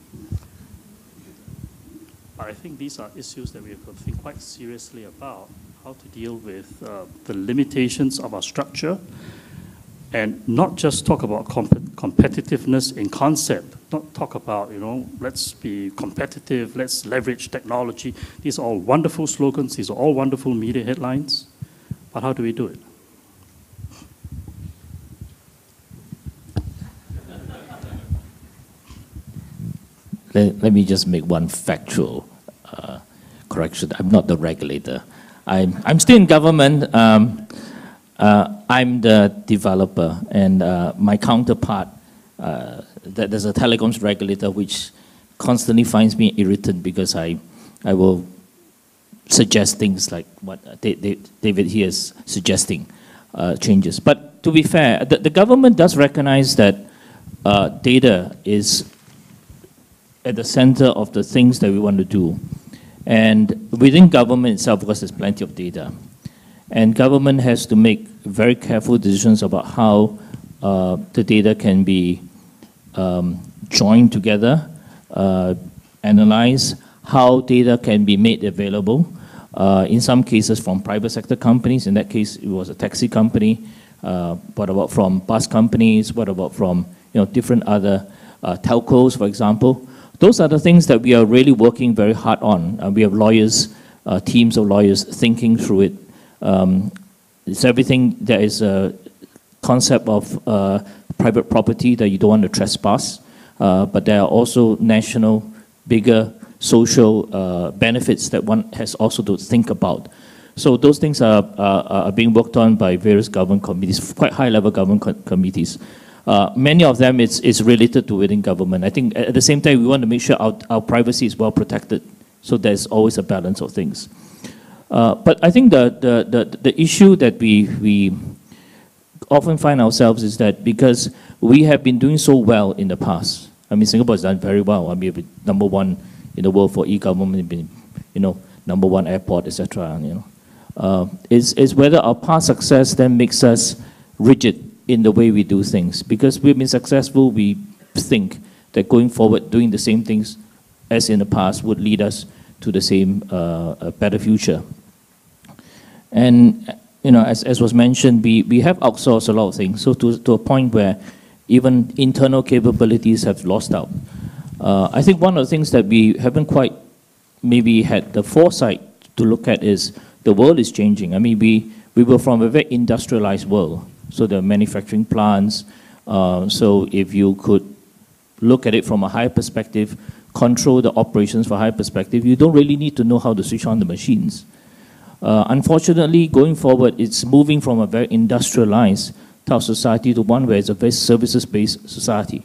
But I think these are issues that we have to think quite seriously about, how to deal with the limitations of our structure, and not just talk about competitiveness in concept, not talk about, let's be competitive, let's leverage technology. These are all wonderful slogans, these are all wonderful media headlines, but how do we do it? Let me just make one factual correction. I'm not the regulator. I'm still in government. I'm the developer, and my counterpart, there's a telecoms regulator which constantly finds me irritant because I will suggest things like what David here is suggesting, changes. But to be fair, the government does recognize that data is at the center of the things that we want to do. And within government itself, because there's plenty of data, and government has to make very careful decisions about how the data can be joined together, analyzed, how data can be made available. In some cases from private sector companies, in that case it was a taxi company. What about from bus companies? What about from different other telcos, for example? Those are the things that we are really working very hard on. We have lawyers, teams of lawyers thinking through it. It's everything. There is a concept of private property that you don't want to trespass, but there are also national, bigger social benefits that one has also to think about. So those things are being worked on by various government committees, quite high-level government committees. Many of them is related to within government. I think at the same time, we want to make sure our privacy is well protected, so there's always a balance of things. But I think the issue that we often find ourselves is that because we have been doing so well in the past. I mean, Singapore has done very well. I mean, we've been #1 in the world for e-government, been, #1 airport, etc. Is whether our past success then makes us rigid in the way we do things. Because we've been successful, we think that going forward, doing the same things as in the past would lead us to the same better future. And as was mentioned, we have outsourced a lot of things, so to a point where even internal capabilities have lost out. I think one of the things that we haven't quite maybe had the foresight to look at is the world is changing. I mean, we were from a very industrialized world, so there are manufacturing plants. So if you could look at it from a higher perspective, control the operations from a higher perspective, you don't really need to know how to switch on the machines. Unfortunately, going forward, it's moving from a very industrialized type of society to one where it's a very services-based society.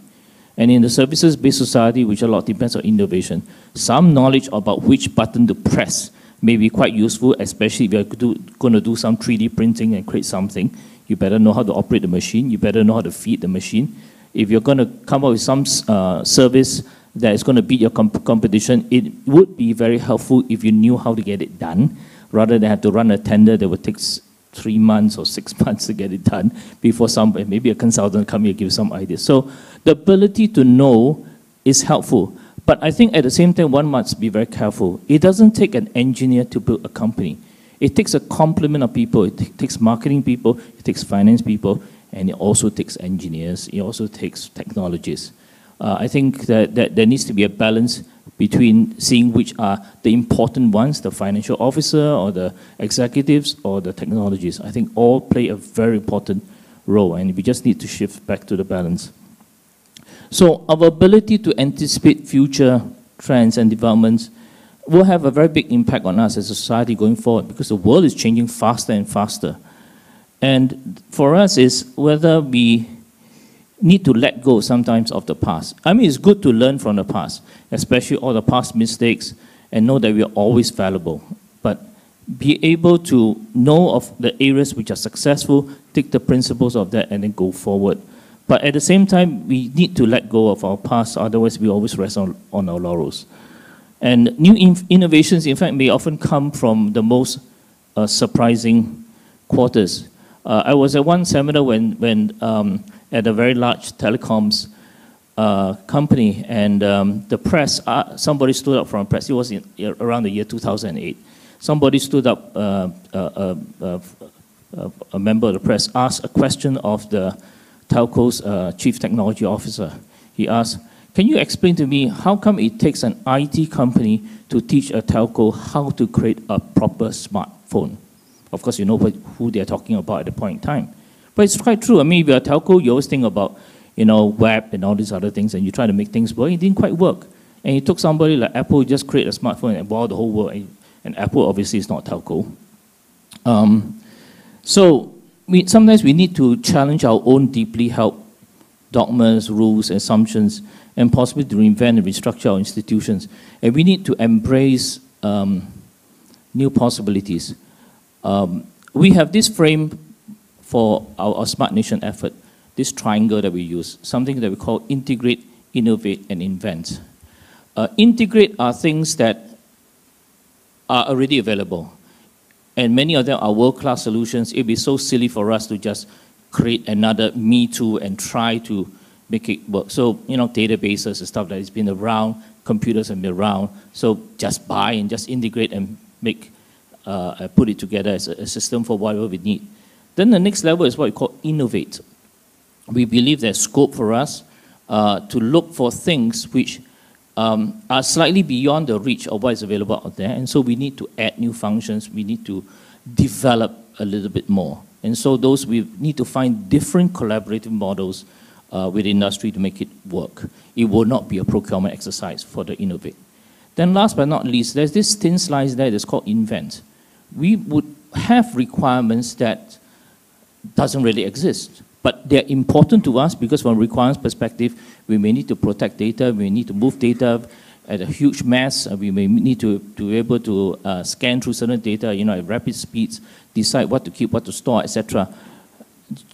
And in the services-based society, which a lot depends on innovation, some knowledge about which button to press may be quite useful, especially if you're going to do some 3D printing and create something. You better know how to operate the machine. You better know how to feed the machine. If you're going to come up with some service that is going to beat your competition, it would be very helpful if you knew how to get it done, rather than have to run a tender that would take 3 months or 6 months to get it done before maybe a consultant come here and give some ideas. So the ability to know is helpful. But I think at the same time, one must be very careful. It doesn't take an engineer to build a company. It takes a complement of people. It takes marketing people, it takes finance people, and it also takes engineers, it also takes technologists. I think that there needs to be a balance between seeing which are the important ones, the financial officer or the executives or the technologists. I think all play a very important role, and we just need to shift back to the balance. So our ability to anticipate future trends and developments will have a very big impact on us as a society going forward, because the world is changing faster and faster. And for us is whether we need to let go sometimes of the past. I mean, it's good to learn from the past, especially all the past mistakes, and know that we are always fallible. But be able to know of the areas which are successful, take the principles of that, and then go forward. But at the same time, we need to let go of our past, otherwise we always rest on our laurels. And new innovations, in fact, may often come from the most surprising quarters. I was at one seminar when at a very large telecoms company, and the press, somebody stood up from the press. It was around the year 2008. Somebody stood up, a member of the press, asked a question of the telco's chief technology officer. He asked, "Can you explain to me how come it takes an IT company to teach a telco how to create a proper smartphone?" Of course, you know who they're talking about at the point in time. But it's quite true. I mean, if you're a telco, you always think about, you know, web and all these other things, and you try to make things work. It didn't quite work. And it took somebody like Apple just create a smartphone and wow, the whole world. And Apple obviously is not telco. So sometimes we need to challenge our own deeply held dogmas, rules, assumptions, and possibly to reinvent and restructure our institutions. And we need to embrace new possibilities. We have this frame for our Smart Nation effort, this triangle that we use, something that we call integrate, innovate, and invent. Integrate are things that are already available, and many of them are world-class solutions. It would be so silly for us to just create another Me Too and try to make it work. So, you know, databases and stuff that has been around, computers have been around, so just buy and just integrate and make, put it together as a system for whatever we need. Then the next level is what we call innovate. We believe there's scope for us to look for things which are slightly beyond the reach of what is available out there, and so we need to add new functions, we need to develop a little bit more. And so those, we need to find different collaborative models with industry to make it work. It will not be a procurement exercise for the innovate. Then last but not least, there's this thin slice there that's called invent. We would have requirements that doesn't really exist, but they're important to us because from a requirements perspective, we may need to protect data, we need to move data at a huge mass, we may need to be able to scan through certain data, you know, at rapid speeds, decide what to keep, what to store, etc.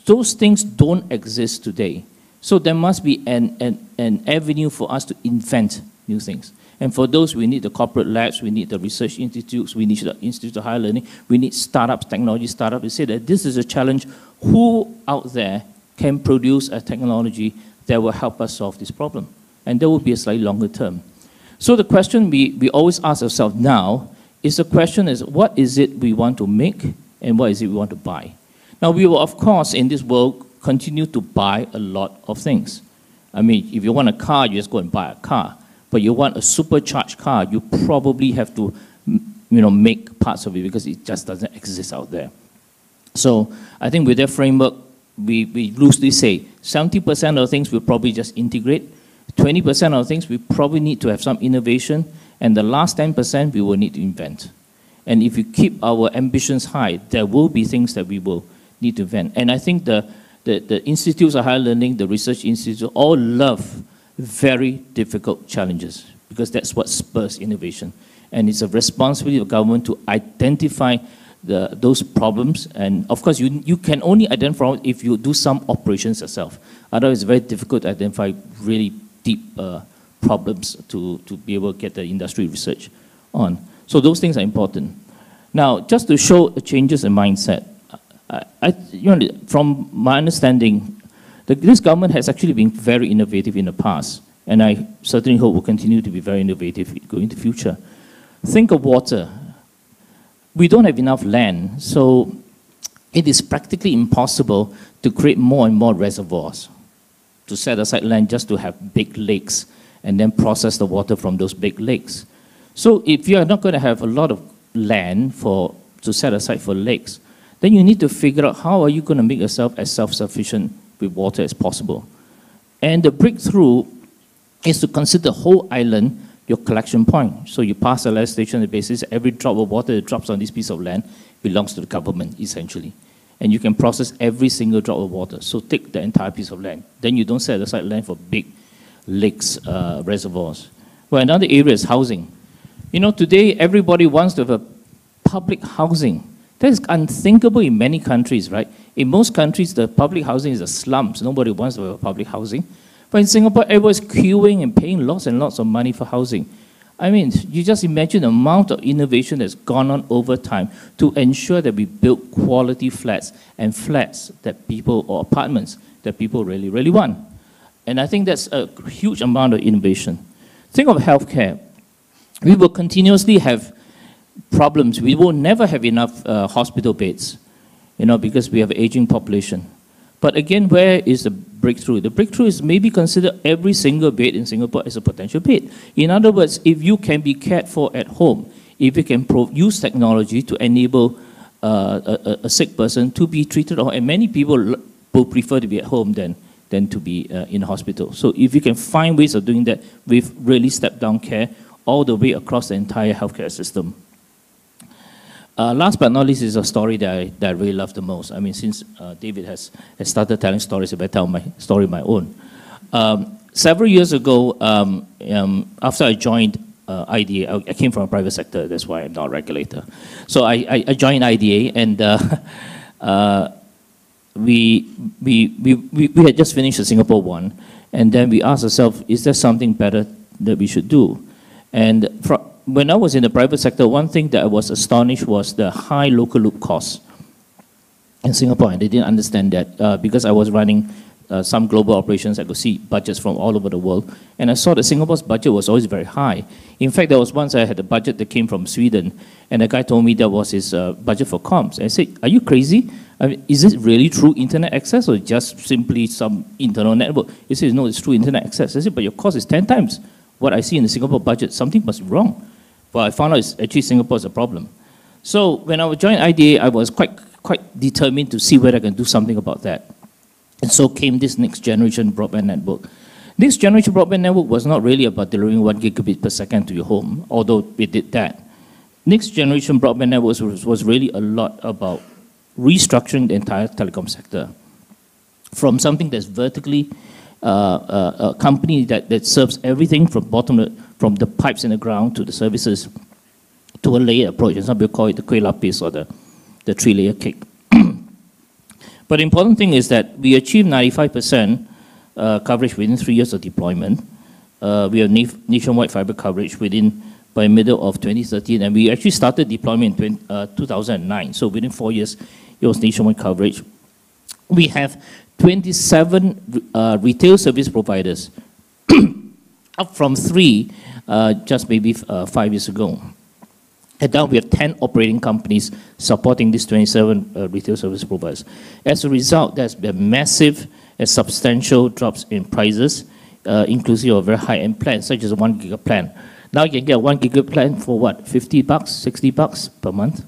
Those things don't exist today. So there must be an avenue for us to invent new things. And for those, we need the corporate labs, we need the research institutes, we need the Institute of Higher Learning, we need startups, technology startups. We say that this is a challenge. Who out there can produce a technology that will help us solve this problem? And that will be a slightly longer term. So the question we always ask ourselves now is the question is, what is it we want to make and what is it we want to buy? Now, we will, of course, in this world, continue to buy a lot of things. I mean, if you want a car, you just go and buy a car. But you want a supercharged car, you probably have to, you know, make parts of it because it just doesn't exist out there. So I think with that framework, we loosely say 70% of the things we'll probably just integrate, 20% of the things we probably need to have some innovation, and the last 10% we will need to invent. And if we keep our ambitions high, there will be things that we will need to invent. And I think the institutes of higher learning, the research institutes, all love very difficult challenges because that's what spurs innovation. And it's a responsibility of government to identify those problems. And of course, you can only identify if you do some operations yourself. Otherwise, it's very difficult to identify really deep problems to be able to get the industry research on. So those things are important. Now, just to show changes in mindset, you know, from my understanding, this government has actually been very innovative in the past, and I certainly hope will continue to be very innovative going into the future. Think of water. We don't have enough land, so it is practically impossible to create more and more reservoirs, to set aside land just to have big lakes and then process the water from those big lakes. So if you are not going to have a lot of land to set aside for lakes, then you need to figure out how are you going to make yourself as self-sufficient with water as possible. And the breakthrough is to consider the whole island your collection point. So you pass a legislation on the basis every drop of water that drops on this piece of land belongs to the government, essentially. And you can process every single drop of water. So take the entire piece of land. Then you don't set aside land for big lakes, reservoirs. Well, another area is housing. You know, today everybody wants to have a public housing. That is unthinkable in many countries, right? In most countries, the public housing is the slums. Nobody wants to have a public housing. But in Singapore, everyone's queuing and paying lots and lots of money for housing. I mean, you just imagine the amount of innovation that's gone on over time to ensure that we build quality flats and flats that people, or apartments that people really, really want. And I think that's a huge amount of innovation. Think of healthcare. We will continuously have problems. We will never have enough hospital beds, you know, because we have an aging population. But again, where is the breakthrough? The breakthrough is maybe consider every single bed in Singapore as a potential bed. In other words, if you can be cared for at home, if you can use technology to enable a sick person to be treated at home, and many people will prefer to be at home than to be in hospital. So if you can find ways of doing that with really stepped-down care all the way across the entire healthcare system. Last but not least is a story that I really love the most. I mean, since David has started telling stories, I better tell my story my own. Several years ago, after I joined IDA, I came from a private sector, that's why I'm not a regulator. So I joined IDA, and we had just finished the Singapore one, and then we asked ourselves, is there something better that we should do? And when I was in the private sector, one thing that I was astonished was the high local loop costs in Singapore, and they didn't understand that because I was running some global operations. I could see budgets from all over the world, and I saw that Singapore's budget was always very high. In fact, there was once I had a budget that came from Sweden, and the guy told me that was his budget for comms. And I said, are you crazy? I mean, is it really true internet access or just simply some internal network? He said, no, it's true internet access. I said, but your cost is 10 times what I see in the Singapore budget. Something must be wrong. Well, I found out it's actually Singapore's a problem. So when I joined IDA, I was quite determined to see whether I can do something about that. And so came this next generation broadband network. Next generation broadband network was not really about delivering 1 gigabit per second to your home, although we did that. Next generation broadband networks was really a lot about restructuring the entire telecom sector from something that's vertically a company that serves everything from the pipes in the ground to the services, to a layer approach. And some people call it the kueh lapis or the 3-layer cake. But the important thing is that we achieved 95% coverage within 3 years of deployment. We have nationwide fiber coverage by middle of 2013, and we actually started deployment in 2009. So within 4 years, it was nationwide coverage. We have 27 retail service providers, up from 3 just maybe 5 years ago. And now we have 10 operating companies supporting these 27 retail service providers. As a result, there's been massive and substantial drops in prices, inclusive of very high-end plans, such as a 1 gig plan. Now you can get a 1 gig plan for what, $50, $60 per month?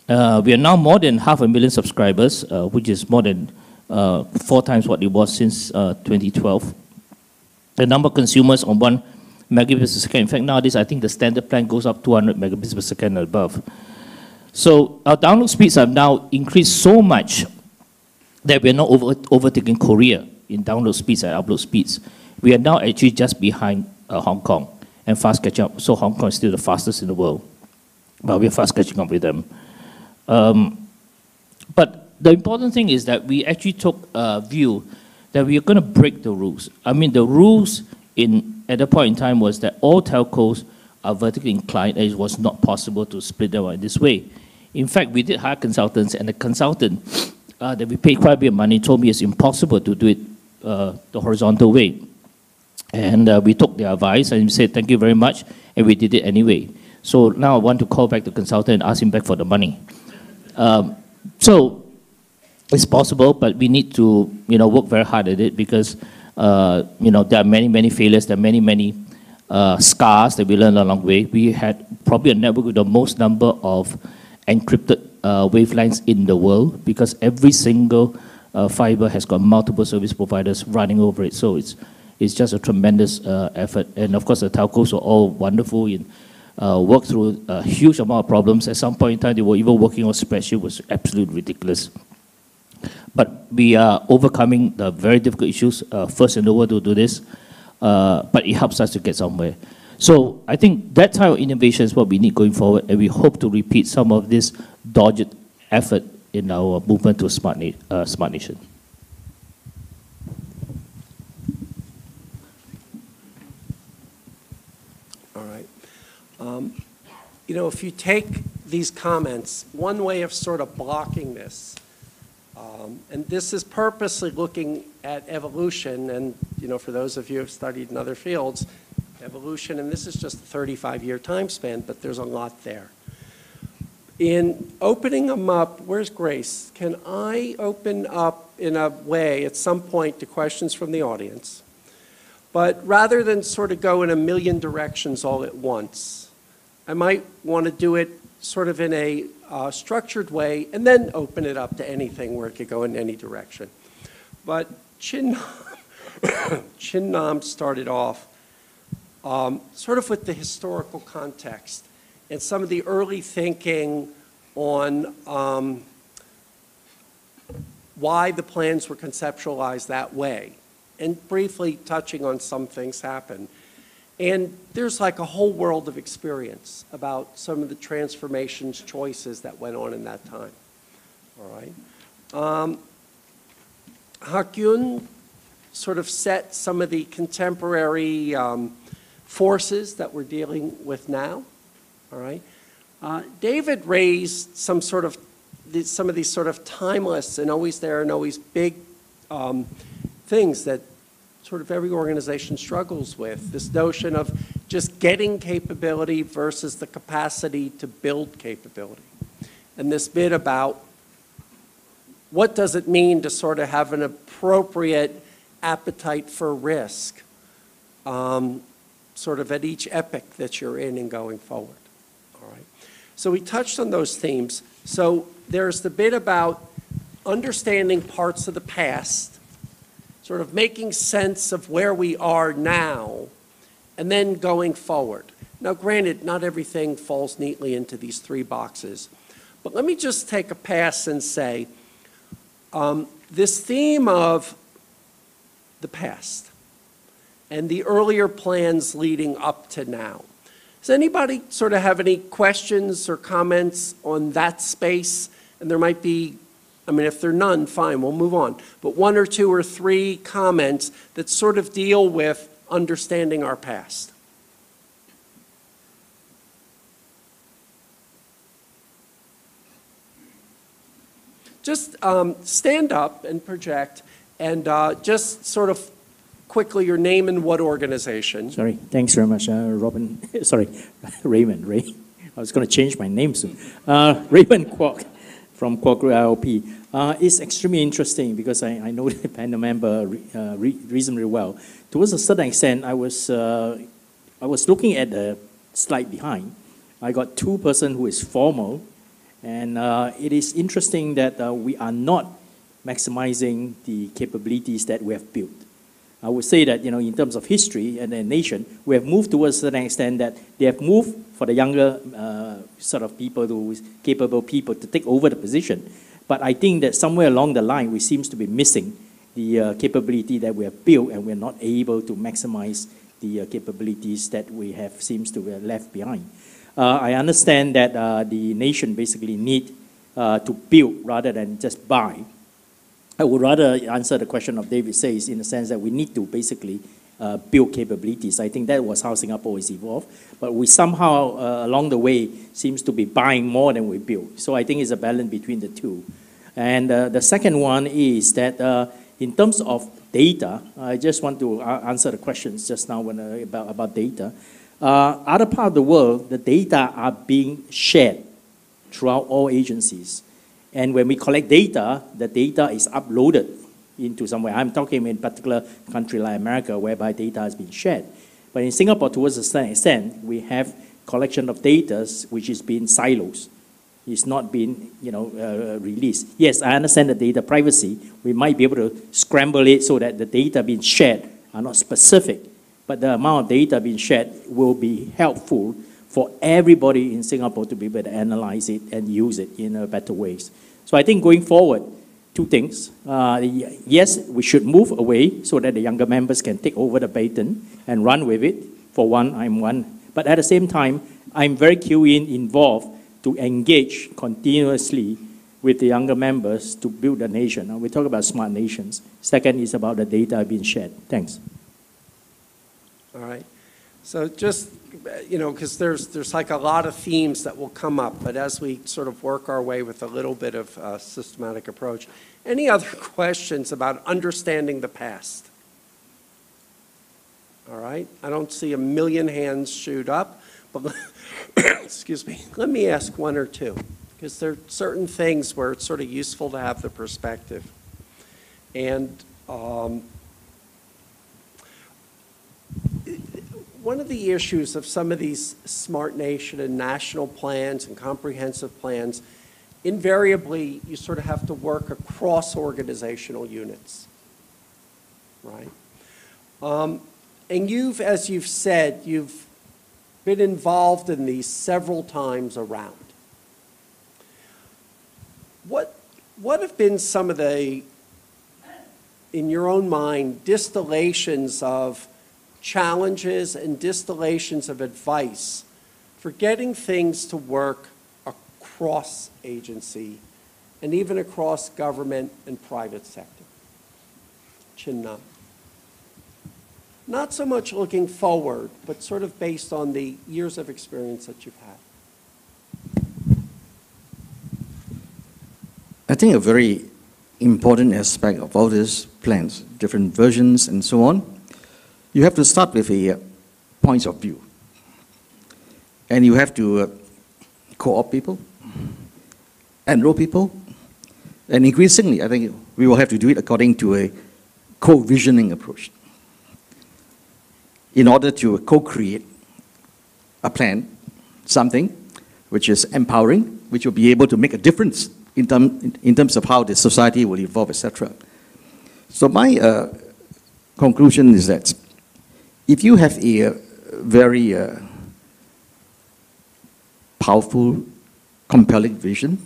We are now more than 500,000 subscribers, which is more than 4 times what it was since 2012. The number of consumers on 1 megabits per second. In fact, nowadays, I think the standard plan goes up 200 megabits per second and above. So our download speeds have now increased so much that we are now overtaking Korea in download speeds and upload speeds. We are now actually just behind Hong Kong and fast catching up. So Hong Kong is still the fastest in the world, but we are fast catching up with them. But the important thing is that we actually took a view that we are going to break the rules. I mean, the rules at that point in time was that all telcos are vertically inclined, and it was not possible to split them out in this way. In fact, we did hire consultants, and the consultant that we paid quite a bit of money told me it's impossible to do it the horizontal way. And we took their advice and said, thank you very much, and we did it anyway. So now I want to call back the consultant and ask him back for the money. So It's possible, but we need to, work very hard at it because, there are many, many failures. There are many, many scars that we learned along the way. We had probably a network with the most number of encrypted wavelengths in the world because every single fiber has got multiple service providers running over it. So it's just a tremendous effort. And of course, the telcos were all wonderful and worked through a huge amount of problems. At some point in time, they were even working on spreadsheet, was absolutely ridiculous. But we are overcoming the very difficult issues, first in the world to do this, but it helps us to get somewhere. So I think that type of innovation is what we need going forward, and we hope to repeat some of this dogged effort in our movement to a smart nation. All right. If you take these comments, one way of sort of blocking this, and this is purposely looking at evolution, and for those of you who have studied in other fields, evolution, and this is just a 35-year time span, but there's a lot there. In opening them up, where's Grace? Can I open up in a way at some point to questions from the audience? But rather than sort of go in a million directions all at once, I might want to do it sort of in a structured way and then open it up to anything where it could go in any direction. But Chin Nam started off sort of with the historical context and some of the early thinking on why the plans were conceptualized that way, and briefly touching on some things happened. And there's like a whole world of experience about some of the transformations, choices that went on in that time. All right. Hock sort of set some of the contemporary forces that we're dealing with now. All right. David raised some of these sort of timeless and always there and always big things that sort of every organization struggles with. This notion of just getting capability versus the capacity to build capability. And this bit about what does it mean to sort of have an appropriate appetite for risk sort of at each epoch that you're in and going forward. All right. So we touched on those themes. So there's the bit about understanding parts of the past, sort of making sense of where we are now, and then going forward. Now, granted, not everything falls neatly into these three boxes, but let me just take a pass and say, this theme of the past and the earlier plans leading up to now. Does anybody sort of have any questions or comments on that space? And there might be, I mean, if there are none, fine, we'll move on. But one or two or three comments that sort of deal with understanding our past. Just stand up and project and just sort of quickly your name and what organization. Sorry, thanks very much, Robin. Sorry, Raymond, Ray. I was going to change my name soon. Raymond Kwok from Kwok ILP. It's extremely interesting because I know the panel member reasonably well. Towards a certain extent, I was looking at the slide behind. I got two persons who is formal, and it is interesting that we are not maximizing the capabilities that we have built. I would say that, in terms of history and the nation, we have moved towards a certain extent that they have moved for the younger sort of people, who capable people to take over the position. But I think that somewhere along the line, we seems to be missing the capability that we have built, and we're not able to maximize the capabilities that we have seems to be left behind. I understand that the nation basically need to build rather than just buy. I would rather answer the question of David says in the sense that we need to basically build capabilities. I think that was how Singapore is evolved. But we somehow, along the way, seems to be buying more than we build. So I think it's a balance between the two. And the second one is that in terms of data, I just want to answer the questions just now about data. Other part of the world, the data are being shared throughout all agencies. And when we collect data, the data is uploaded into somewhere. I'm talking in particular country like America, whereby data has been shared. But in Singapore, towards a certain extent, we have collection of data which is being silos. It's not being, released. Yes, I understand the data privacy. We might be able to scramble it so that the data being shared are not specific, but the amount of data being shared will be helpful for everybody in Singapore to be able to analyze it and use it in a better ways. So I think going forward, two things. Yes, we should move away so that the younger members can take over the baton and run with it. For one, I'm one. But at the same time, I'm very keen involved to engage continuously with the younger members to build a nation. Now, we talk about smart nations. Second is about the data being shared. Thanks. All right. So just, because there's like a lot of themes that will come up, but as we sort of work our way with a little bit of a systematic approach, any other questions about understanding the past? All right. I don't see a million hands shoot up, but excuse me, let me ask one or two, because there are certain things where it's sort of useful to have the perspective. And one of the issues of some of these smart nation and national plans and comprehensive plans, invariably you sort of have to work across organizational units, right? And you've, as you've said, you've been involved in these several times around. What have been some of the, in your own mind, distillations of challenges and distillations of advice for getting things to work across agency and even across government and private sector? Chinna. Not so much looking forward, but sort of based on the years of experience that you've had. I think a very important aspect of all these plans, different versions and so on, you have to start with a point of view. And you have to co-opt people, enroll people, and increasingly, I think we will have to do it according to a co-visioning approach in order to co-create a plan, something which is empowering, which will be able to make a difference in terms of how the society will evolve, etc. So my conclusion is that if you have a very powerful, compelling vision,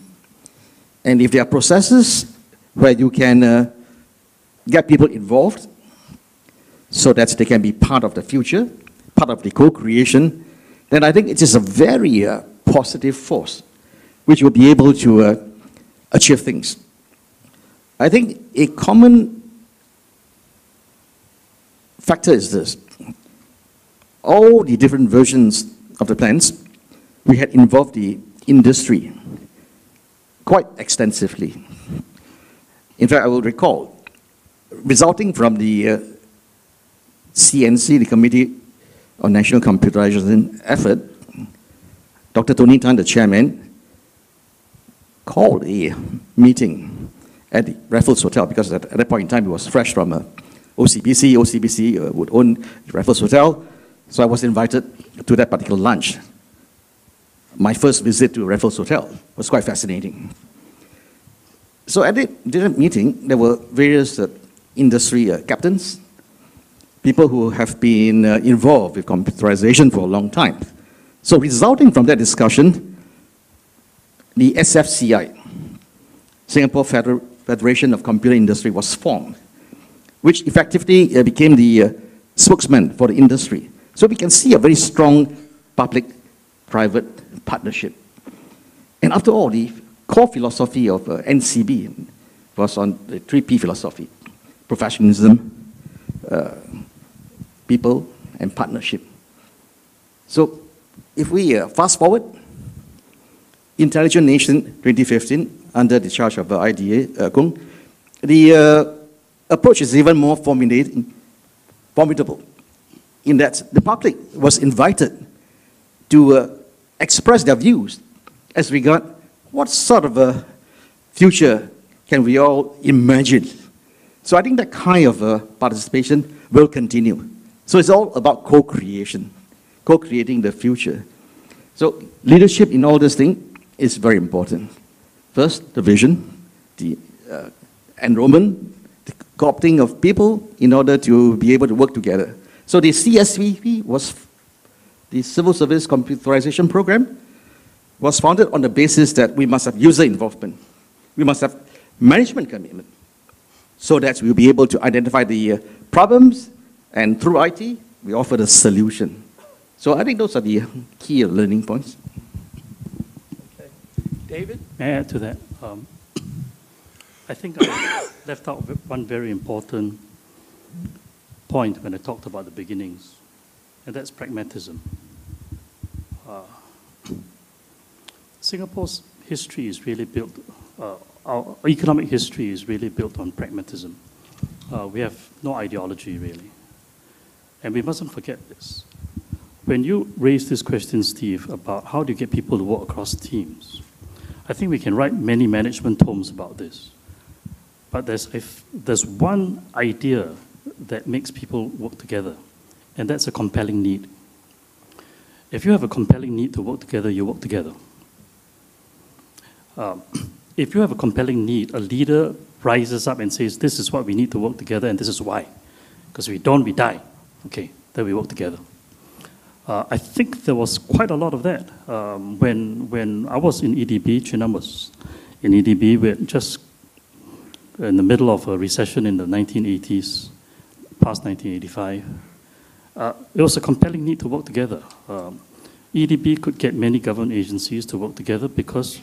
and if there are processes where you can get people involved so that they can be part of the future, part of the co-creation, then I think it is a very positive force which will be able to achieve things. I think a common factor is this. All the different versions of the plans, we had involved the industry quite extensively. In fact, I will recall, resulting from the CNC, the Committee on National Computerization Effort, Dr. Tony Tan, the chairman, called a meeting at the Raffles Hotel, because at that point in time, he was fresh from OCBC. OCBC would own the Raffles Hotel, so I was invited to that particular lunch. My first visit to Raffles Hotel was quite fascinating. So at that meeting, there were various industry captains, people who have been involved with computerization for a long time. So resulting from that discussion, the SFCI, Singapore Federation of Computer Industry, was formed, which effectively became the spokesman for the industry. So we can see a very strong public-private partnership. And after all, the core philosophy of NCB was on the 3P philosophy: professionalism, people, and partnership. So if we fast forward, Intelligent Nation 2015, under the charge of IDA, Khoong, the approach is even more formidable in that the public was invited to express their views as regard what sort of future can we all imagine? So I think that kind of participation will continue. So it's all about co-creation, co-creating the future. So leadership in all this thing is very important. First, the vision, the enrollment, the co-opting of people in order to be able to work together. So the CSVP was, the Civil Service Computerization Program, was founded on the basis that we must have user involvement. We must have management commitment so that we'll be able to identify the problems, and through IT, we offer the solution. So I think those are the key learning points. Okay. David? May I add to that? I think I left out one very important point when I talked about the beginnings, and that's pragmatism. Singapore's history is really built, our economic history is really built on pragmatism. We have no ideology, really. And we mustn't forget this. When you raise this question, Steve, about how do you get people to work across teams, I think we can write many management tomes about this. But there's one idea that makes people work together, and that's a compelling need. If you have a compelling need to work together, you work together. If you have a compelling need, a leader rises up and says, this is what we need to work together, and this is why. Because if we don't, we die. Okay, then we work together. I think there was quite a lot of that. When I was in EDB, Chinam was in EDB, we were just in the middle of a recession in the 1980s, past 1985. It was a compelling need to work together. EDB could get many government agencies to work together because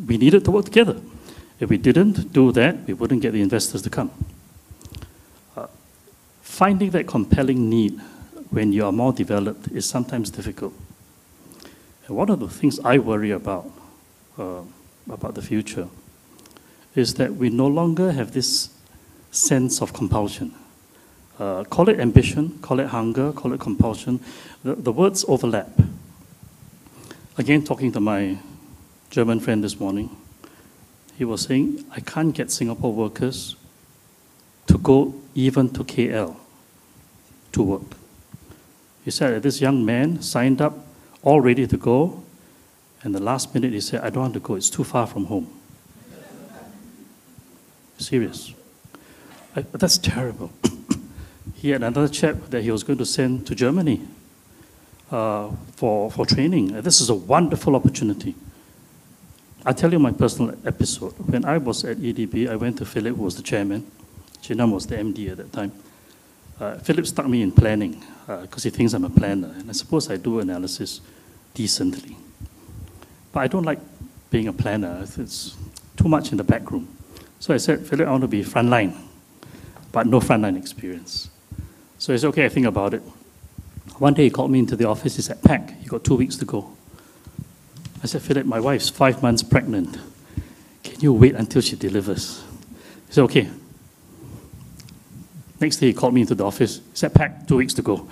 we needed to work together. If we didn't do that, we wouldn't get the investors to come. Finding that compelling need when you are more developed is sometimes difficult. And one of the things I worry about the future is that we no longer have this sense of compulsion. Call it ambition, call it hunger, call it compulsion. The words overlap. Again, talking to my German friend this morning, he was saying, I can't get Singapore workers to go even to KL to work. He said that this young man signed up, all ready to go, and the last minute he said, I don't want to go, it's too far from home. Serious. That's terrible. He had another chap that he was going to send to Germany for training. This is a wonderful opportunity. I'll tell you my personal episode. When I was at EDB, I went to Philip, who was the chairman. Chinam was the MD at that time. Philip stuck me in planning because he thinks I'm a planner. And I suppose I do analysis decently. But I don't like being a planner. It's too much in the back room. So I said, Philip, I want to be frontline, but no frontline experience. So he said, okay, I think about it. One day he called me into the office. He said, Pack, you got 2 weeks to go. I said, Philip, my wife's 5 months pregnant. Can you wait until she delivers? He said, okay. Next day he called me into the office. He said, Pack, 2 weeks to go.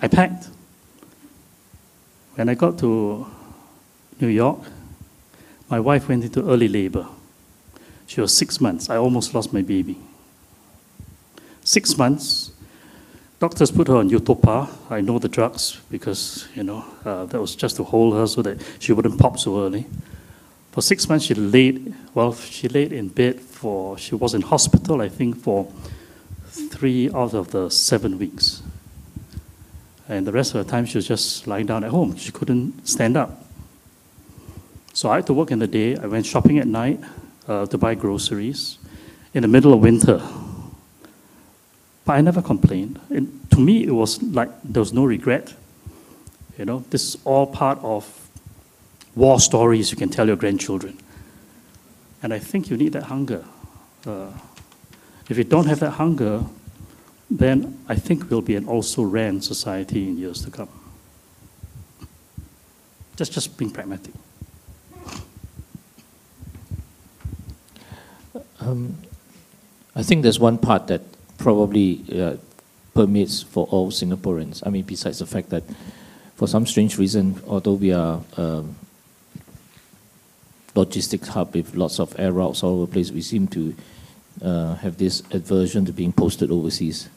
I packed. When I got to New York, my wife went into early labor. She was 6 months. I almost lost my baby. 6 months. Doctors put her on Utopa. I know the drugs because, that was just to hold her so that she wouldn't pop so early. For 6 months, she laid in bed she was in hospital, I think, for 3 out of the 7 weeks. And the rest of the time, she was just lying down at home. She couldn't stand up. So I had to work in the day. I went shopping at night to buy groceries in the middle of winter. But I never complained. And to me, it was like there was no regret. This is all part of war stories you can tell your grandchildren. And I think you need that hunger. If you don't have that hunger, then I think we'll be an also-ran society in years to come. Just being pragmatic. I think there's one part that probably permeates for all Singaporeans. I mean, besides the fact that for some strange reason, although we are logistics hub with lots of air routes all over the place, we seem to have this aversion to being posted overseas.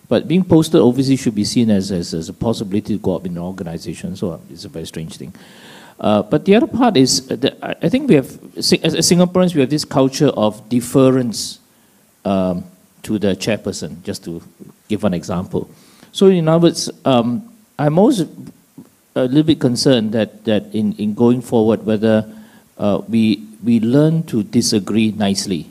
But being posted overseas should be seen as a possibility to go up in an organization, so it's a very strange thing. But the other part is, that I think we have, as Singaporeans, we have this culture of deference to the chairperson, just to give an example. So in other words, I'm also a little bit concerned that in going forward, whether we learn to disagree nicely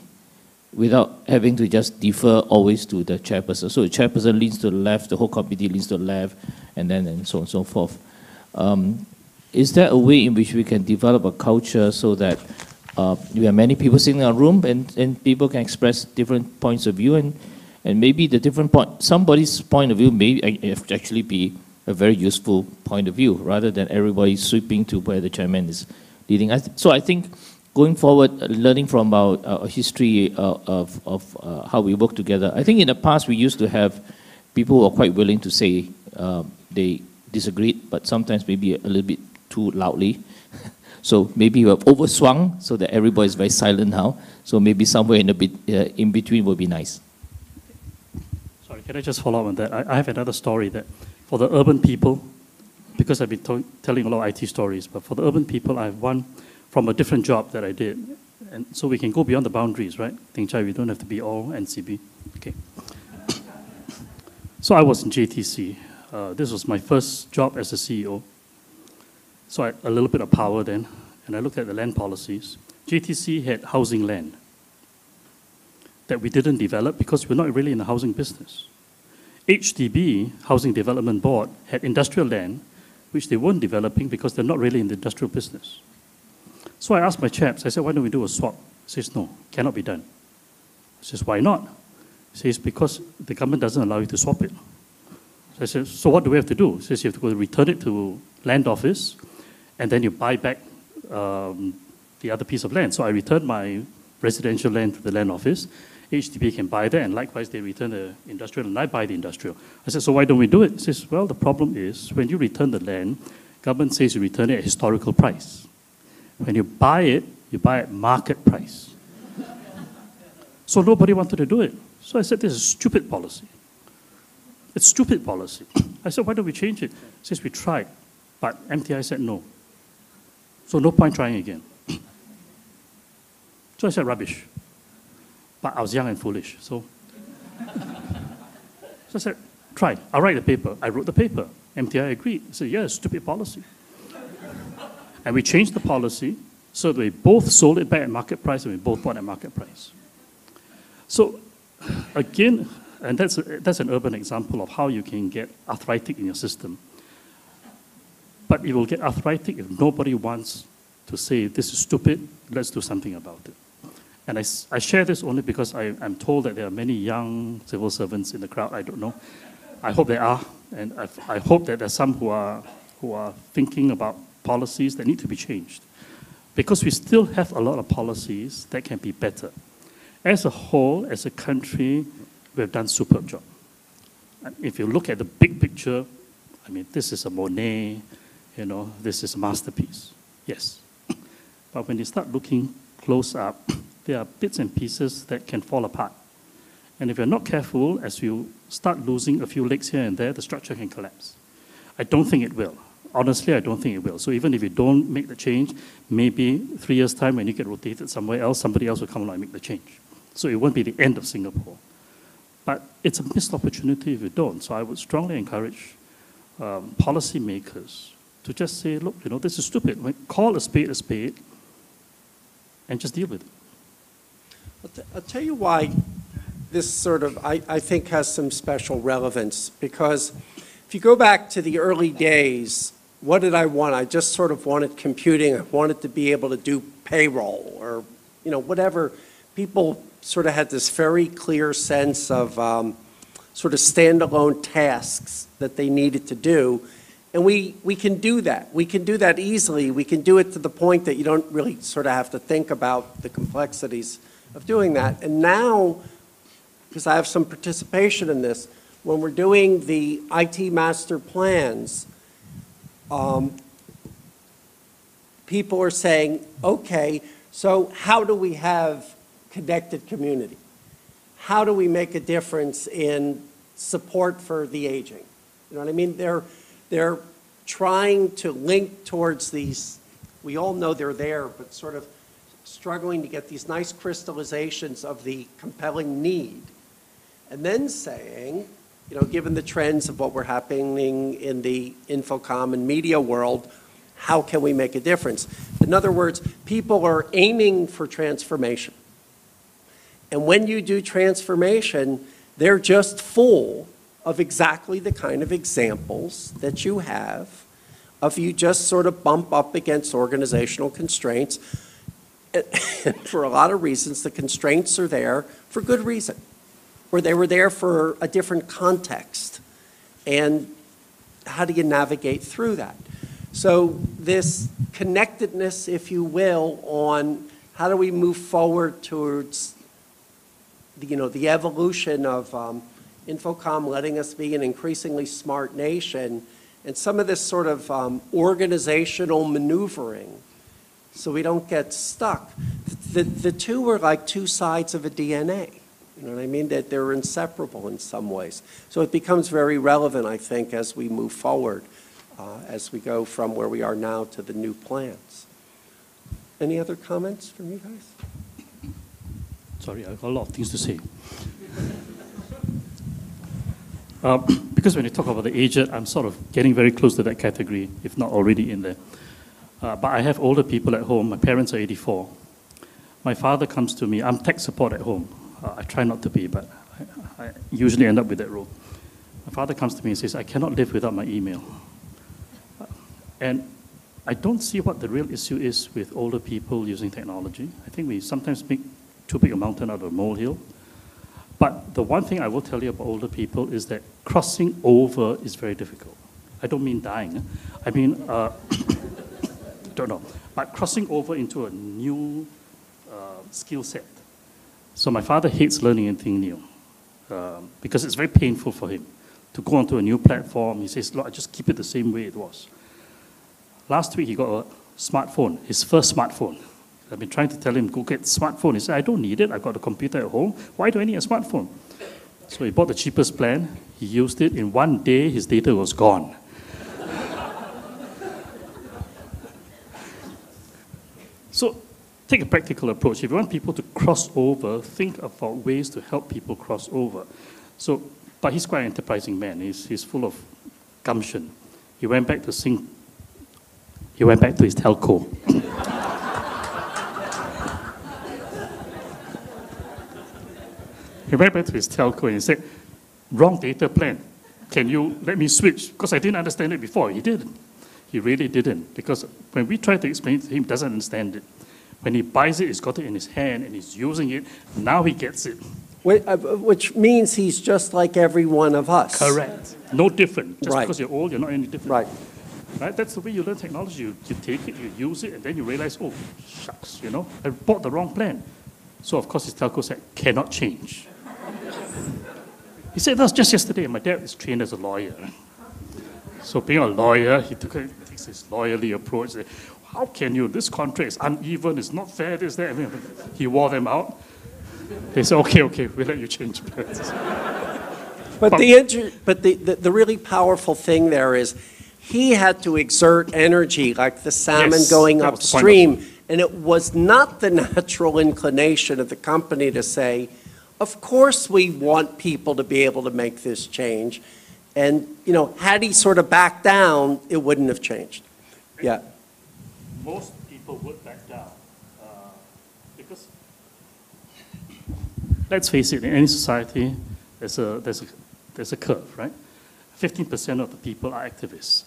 without having to just defer always to the chairperson. So the chairperson leans to the left, the whole committee leans to the left, and so on and so forth. Is there a way in which we can develop a culture so that we have many people sitting in a room and people can express different points of view, and maybe the different point, somebody's point of view may actually be a very useful point of view, rather than everybody sweeping to where the chairman is leading. So I think going forward, learning from our history of how we work together, I think in the past we used to have people who are quite willing to say they disagreed, but sometimes maybe a little bit too loudly. So maybe we have overswung so that everybody is very silent now. So maybe somewhere in between would be nice. Sorry, can I just follow up on that? I have another story that for the urban people, because I've been telling a lot of IT stories, but for the urban people, I have one from a different job that I did. And so we can go beyond the boundaries, right? Ting Chai, we don't have to be all NCB. Okay. So I was in JTC. This was my first job as a CEO. So I had a little bit of power then, and I looked at the land policies. JTC had housing land that we didn't develop because we're not really in the housing business. HDB, Housing Development Board, had industrial land, which they weren't developing because they're not really in the industrial business. So I asked my chaps, I said, why don't we do a swap? He says, no, cannot be done. I says, why not? He says, because the government doesn't allow you to swap it. So I said, so what do we have to do? He says, you have to go return it to land office, and then you buy back the other piece of land. So I returned my residential land to the land office. HDB can buy that, and likewise they return the industrial, and I buy the industrial. I said, so why don't we do it? He says, well, the problem is when you return the land, government says you return it at historical price. When you buy it at market price. So nobody wanted to do it. So I said, this is stupid policy. It's stupid policy. I said, why don't we change it? He says, we tried, but MTI said no. So no point trying again. So I said, rubbish. But I was young and foolish, so I said, try. I'll write the paper. I wrote the paper. MTI agreed. I said, yeah, stupid policy. And we changed the policy so that we both sold it back at market price and we both bought at market price. So again, and that's an urban example of how you can get arthritic in your system. But it will get arthritic if nobody wants to say, this is stupid, let's do something about it. And I share this only because I'm told that there are many young civil servants in the crowd. I don't know. I hope there are. And I hope that there are some who are thinking about policies that need to be changed. Because we still have a lot of policies that can be better. As a whole, as a country, we've done a superb job. And if you look at the big picture, I mean, this is a Monet, this is a masterpiece. Yes. But when you start looking close up, there are bits and pieces that can fall apart. And if you're not careful, as you start losing a few legs here and there, the structure can collapse. I don't think it will. Honestly, I don't think it will. So even if you don't make the change, maybe 3 years' time when you get rotated somewhere else, somebody else will come along and make the change. So it won't be the end of Singapore. But it's a missed opportunity if you don't. So I would strongly encourage policymakers to just say, look, this is stupid. Call a spade, and just deal with it. I'll tell you why this sort of, I think, has some special relevance. Because if you go back to the early days, what did I want? I just sort of wanted computing. I wanted to be able to do payroll or, whatever. People sort of had this very clear sense of sort of standalone tasks that they needed to do. And we can do that. We can do that easily. We can do it to the point that you don't really sort of have to think about the complexities of doing that. And now, because I have some participation in this, when we're doing the IT master plans, people are saying, okay, So how do we have connected community? How do we make a difference in support for the aging? You know what I mean? They're trying to link towards these, we all know they're there, but sort of struggling to get these nice crystallizations of the compelling need. And then saying, you know, given the trends of what were happening in the Infocomm and media world, how can we make a difference? In other words, people are aiming for transformation. And when you do transformation, they're just full of exactly the kind of examples that you have of you just sort of bump up against organizational constraints. And for a lot of reasons, the constraints are there for good reason, or they were there for a different context. And how do you navigate through that? So this connectedness, if you will, on how do we move forward towards the evolution of Infocomm letting us be an increasingly smart nation, and some of this sort of organizational maneuvering so we don't get stuck. The two are like two sides of a DNA. You know what I mean? That they're inseparable in some ways. So it becomes very relevant, I think, as we move forward, as we go from where we are now to the new plans. Any other comments from you guys? Sorry, I've got a lot of things to say. Because when you talk about the aged, I'm sort of getting very close to that category, if not already in there. But I have older people at home. My parents are 84. My father comes to me. I'm tech support at home. I try not to be, but I usually end up with that role. My father comes to me and says, I cannot live without my email. And I don't see what the real issue is with older people using technology. I think we sometimes make too big a mountain out of a molehill. But the one thing I will tell you about older people is that crossing over is very difficult. I don't mean dying. I mean, don't know. But crossing over into a new skill set. So my father hates learning anything new because it's very painful for him to go onto a new platform. He says, look, I just keep it the same way it was. Last week, he got a smartphone, his first smartphone. I've been trying to tell him, go get a smartphone. He said, I don't need it. I've got a computer at home. Why do I need a smartphone? So he bought the cheapest plan. He used it. In one day, his data was gone. So take a practical approach. If you want people to cross over, think about ways to help people cross over. So, but he's quite an enterprising man. He's full of gumption. He went back to his telco. He went back to his telco and he said, wrong data plan. Can you let me switch? Because I didn't understand it before. He didn't. He really didn't. Because when we try to explain it to him, he doesn't understand it. When he buys it, he's got it in his hand and he's using it. Now he gets it. Which means he's just like every one of us. Correct. No different. Just Right. because you're old, you're not any different. Right. Right? That's the way you learn technology. You take it, you use it, and then you realize, oh, shucks, I bought the wrong plan. So, of course, his telco said, cannot change. He said, that's just yesterday. My dad is trained as a lawyer. So being a lawyer, he takes his lawyerly approach. Said, how can you? This contract is uneven. It's not fair. This, that. He wore them out. They said, okay, we'll let you change plans. But the really powerful thing there is he had to exert energy like the salmon going upstream. And it was not the natural inclination of the company to say, of course we want people to be able to make this change. And, had he sort of backed down, it wouldn't have changed. Yeah. Most people would back down because, let's face it, in any society, there's a curve, right? 15% of the people are activists.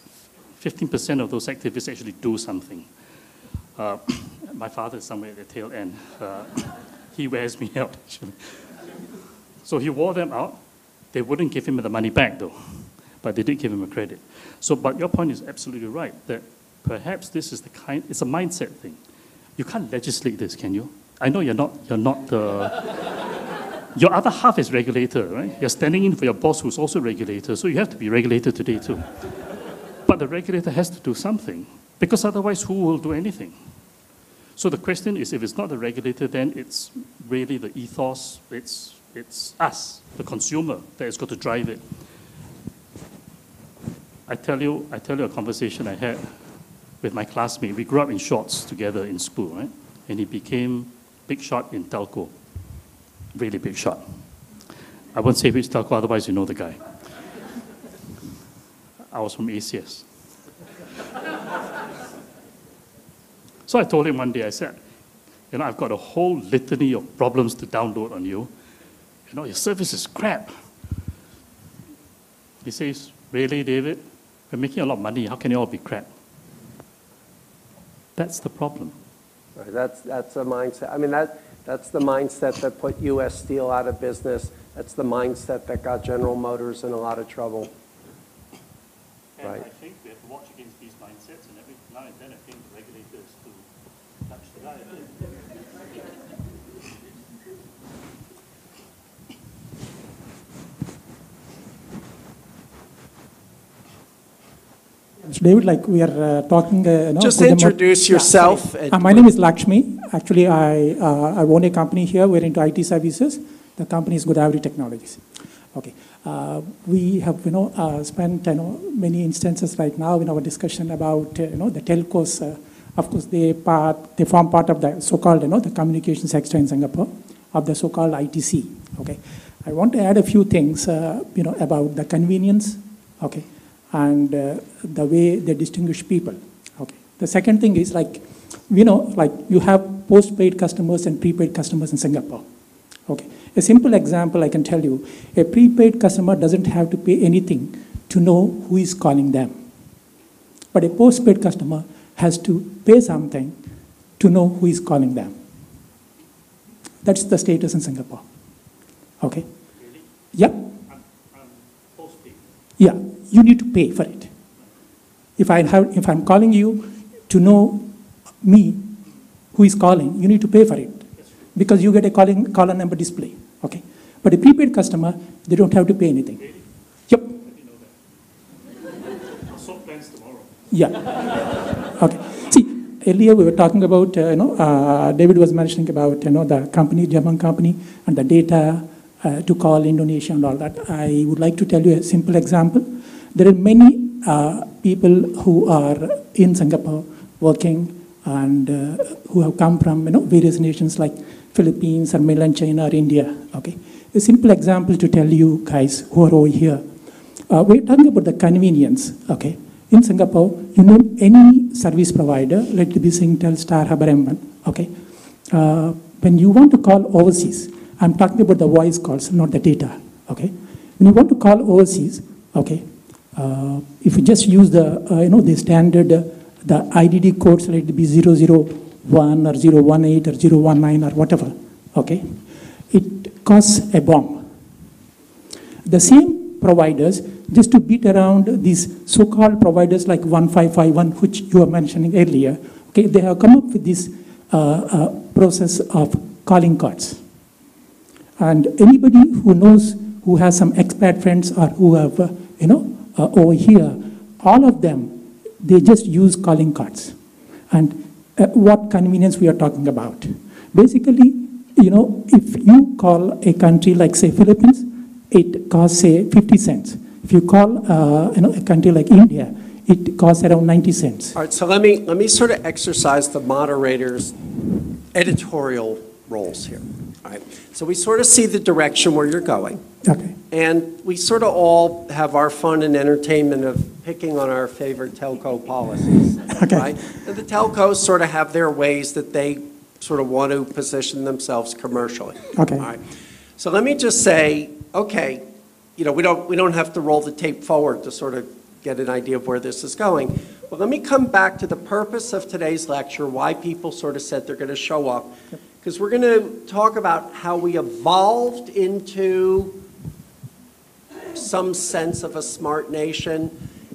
15% of those activists actually do something. My father is somewhere at the tail end. He wears me out, actually. So he wore them out. They wouldn't give him the money back, though. But they did give him a credit. So, but your point is absolutely right, that perhaps this is it's a mindset thing. You can't legislate this, can you? I know you're not your other half is regulator, right? You're standing in for your boss who's also regulator, so you have to be regulated today, too. But the regulator has to do something, because otherwise, who will do anything? So the question is, if it's not the regulator, then it's really the ethos, it's us, the consumer, that is going to drive it. I tell you a conversation I had with my classmate. We grew up in shorts together in school, right? And he became big shot in telco, really big shot. I won't say which telco, otherwise you know the guy. I was from ACS. So I told him one day, I said, you know, I've got a whole litany of problems to download on you. You know, your service is crap. He says, really, David? We're making a lot of money. How can it all be crap? That's the problem. Right, that's a mindset. I mean, that's the mindset that put U.S. Steel out of business. That's the mindset that got General Motors in a lot of trouble. And right. I think we have to watch against these mindsets, and every now and then I think the regulators to touch the dial. So David, like we are talking. Just introduce yourself. Yeah, my name is Lakshmi. Actually, I own a company here. We're into IT services. The company is Godavari Technologies. Okay. We have spent many instances right now in our discussion about the telcos. Of course, they form part of the so-called the communications sector in Singapore of the so-called ITC. Okay. I want to add a few things about the convenience. Okay. And the way they distinguish people. Okay. The second thing is like you have postpaid customers and prepaid customers in Singapore. Okay. A simple example I can tell you, a prepaid customer doesn't have to pay anything to know who is calling them. But a postpaid customer has to pay something to know who is calling them. That's the status in Singapore. Okay. Really? Yeah. I'm postpaid. Yeah. You need to pay for it. If I'm calling you to know me, who is calling, you need to pay for it because you get a caller number display. Okay, but a prepaid customer, they don't have to pay anything. Really? Yep. I didn't know that. I'll swap plans tomorrow. Yeah. Okay. See, earlier we were talking about David was mentioning about the company, German company, and the data to call Indonesia and all that. I would like to tell you a simple example. There are many people who are in Singapore working and who have come from various nations like Philippines or mainland China or India. Okay, a simple example to tell you guys who are over here. We're talking about the convenience. Okay, in Singapore, any service provider, let it be Singtel, Star, Haber, M1. Okay, when you want to call overseas, I'm talking about the voice calls, not the data. Okay, when you want to call overseas, okay. If you just use the the standard the IDD codes, let it be 001 or 018 or 019 or whatever, okay, it costs a bomb. The same providers, just to beat around these so-called providers like 1551, which you were mentioning earlier, okay, they have come up with this process of calling cards. And anybody who knows, who has some expat friends or who have over here, all of them, they just use calling cards. And what convenience we are talking about? Basically, if you call a country like, say, Philippines, it costs, say, 50 cents. If you call, a country like India, it costs around 90 cents. All right, so let me sort of exercise the moderator's editorial roles here. All right, so we sort of see the direction where you're going. Okay. And we sort of all have our fun and entertainment of picking on our favorite telco policies, Okay. right? And the telcos sort of have their ways that they sort of want to position themselves commercially. Okay. All right. So let me just say, okay, we don't have to roll the tape forward to sort of get an idea of where this is going. But let me come back to the purpose of today's lecture, why people sort of said they're going to show up. Because we're going to talk about how we evolved into some sense of a smart nation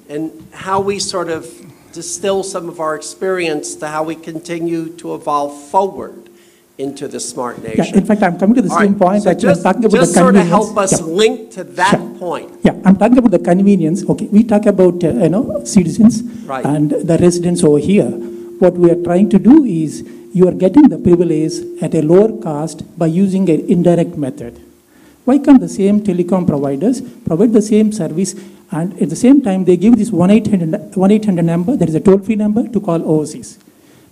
and how we sort of distill some of our experience to how we continue to evolve forward into the smart nation. Yeah, in fact, I'm coming to the same point. So I'm talking about the just sort of convenience. help us Yeah. link to that Sure. point. Yeah, I'm talking about the convenience. Okay, we talk about citizens Right. and the residents over here. What we are trying to do is you are getting the privilege at a lower cost by using an indirect method. Why can't the same telecom providers provide the same service, and at the same time they give this 1-800 number, that is a toll-free number, to call overseas.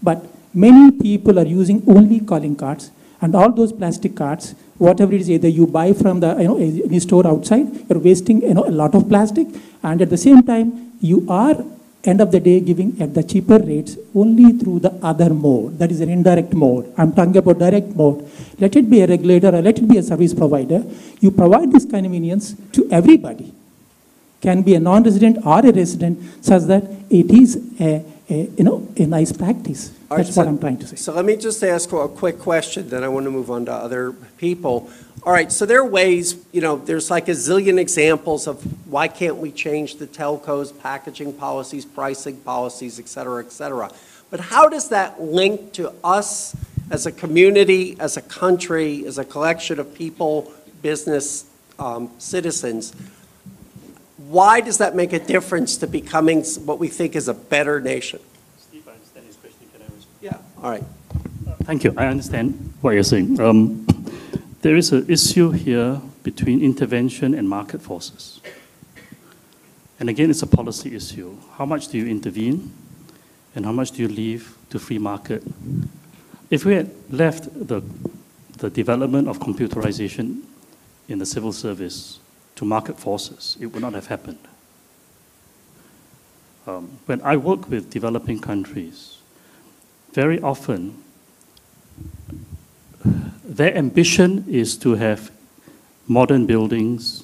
But many people are using only calling cards, and all those plastic cards, whatever it is, either you buy from the any store outside, you're wasting a lot of plastic, and at the same time you are end of the day giving at the cheaper rates only through the other mode, that is an indirect mode. I'm talking about direct mode. Let it be a regulator or let it be a service provider. You provide this convenience to everybody. Can be a non-resident or a resident, such that it is a nice practice. All right, That's what I'm trying to say. So let me just ask a quick question, then I want to move on to other people. All right, so there are ways, there's like a zillion examples of why can't we change the telcos, packaging policies, pricing policies, et cetera, et cetera. But how does that link to us as a community, as a country, as a collection of people, business, citizens? Why does that make a difference to becoming what we think is a better nation? Steve, I understand his question. Can I respond? Yeah, all right. Thank you. I understand what you're saying. There is an issue here between intervention and market forces. And again, it's a policy issue. How much do you intervene and how much do you leave to free market? If we had left the development of computerization in the civil service to market forces, it would not have happened. When I work with developing countries, very often their ambition is to have modern buildings,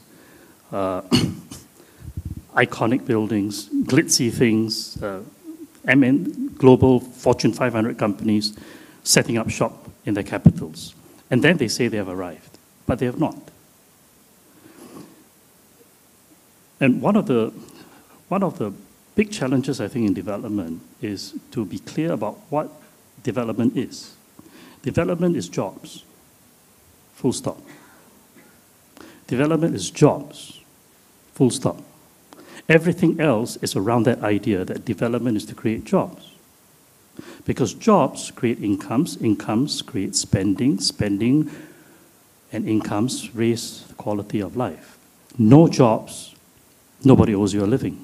iconic buildings, glitzy things, global Fortune 500 companies setting up shop in their capitals. And then they say they have arrived, but they have not. And one of the big challenges, I think, in development is to be clear about what development is. Development is jobs. Full stop. Development is jobs. Full stop. Everything else is around that idea that development is to create jobs. Because jobs create incomes, incomes create spending, spending and incomes raise the quality of life. No jobs, nobody owes you a living.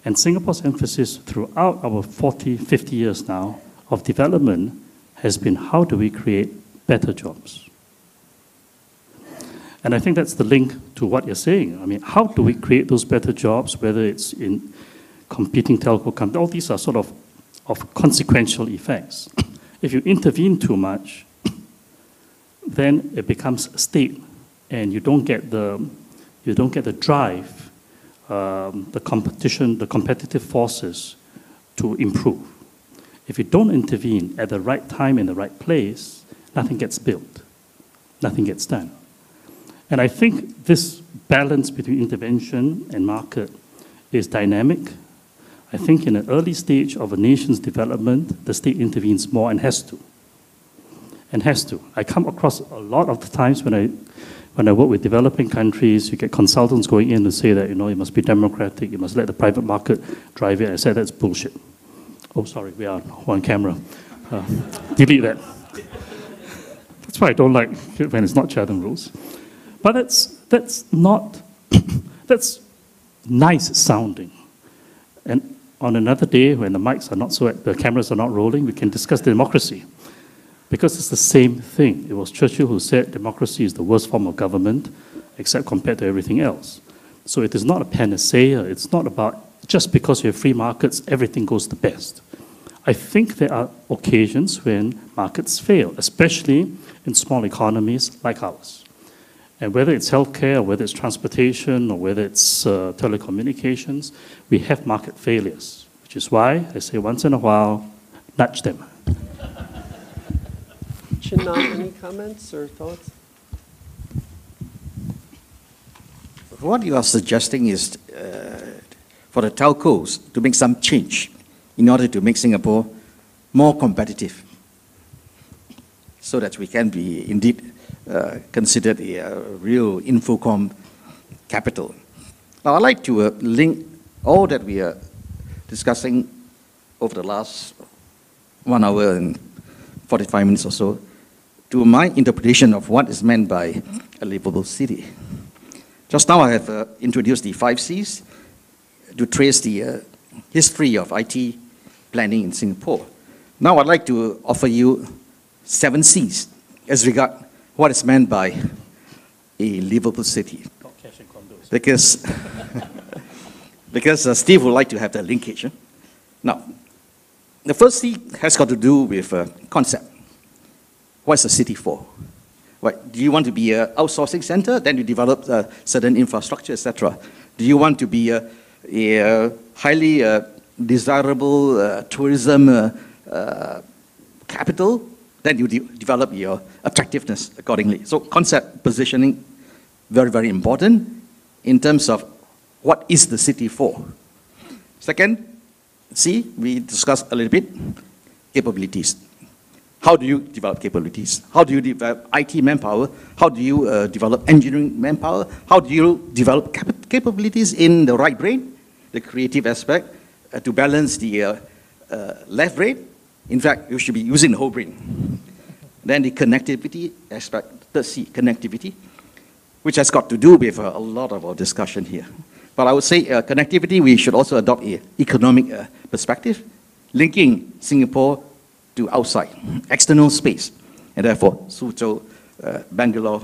And Singapore's emphasis throughout our 40, 50 years now of development has been how do we create better jobs? And I think that's the link to what you're saying. I mean, how do we create those better jobs, whether it's in competing telco companies? All these are sort of consequential effects. If you intervene too much, then it becomes state, and you don't get the drive, the competition, the competitive forces to improve. If you don't intervene at the right time in the right place, nothing gets built, nothing gets done. And I think this balance between intervention and market is dynamic. I think in an early stage of a nation's development, the state intervenes more and has to. And has to. I come across a lot of the times when I work with developing countries, you get consultants going in and say that, it must be democratic, you must let the private market drive it. I said that's bullshit. Oh, sorry, we are on camera. Delete that. That's why I don't like it when it's not Chatham rules. But that's not, that's nice sounding. And on another day when the cameras are not rolling, we can discuss democracy. Because it's the same thing. It was Churchill who said democracy is the worst form of government, except compared to everything else. So it is not a panacea. It's not about just because you have free markets, everything goes the best. I think there are occasions when markets fail, especially in small economies like ours. And whether it's healthcare, or whether it's transportation, or whether it's telecommunications, we have market failures, which is why I say once in a while, nudge them. Chinnan, any comments or thoughts? What you are suggesting is for the telcos to make some change in order to make Singapore more competitive so that we can be indeed considered a real Infocomm capital. Now, I'd like to link all that we are discussing over the last 1 hour and 45 minutes or so to my interpretation of what is meant by a livable city. Just now I have introduced the 5 C's to trace the history of IT planning in Singapore. Now I'd like to offer you 7 C's as regard what is meant by a livable city. Because, because Steve would like to have the linkage. Now, the first C has got to do with concept. What's a city for? What, do you want to be an outsourcing center? Then you develop certain infrastructure, etc. Do you want to be a highly desirable tourism capital? Then you develop your attractiveness accordingly. So concept positioning, very, very important in terms of what is the city for. Second, C, we discussed a little bit, capabilities. How do you develop capabilities? How do you develop IT manpower? How do you develop engineering manpower? How do you develop capabilities in the right brain, the creative aspect, to balance the left brain? In fact, you should be using the whole brain. Then the connectivity aspect, the C, connectivity, which has got to do with a lot of our discussion here. But I would say connectivity, we should also adopt an economic perspective, linking Singapore to outside, external space, and therefore Suzhou, Bangalore,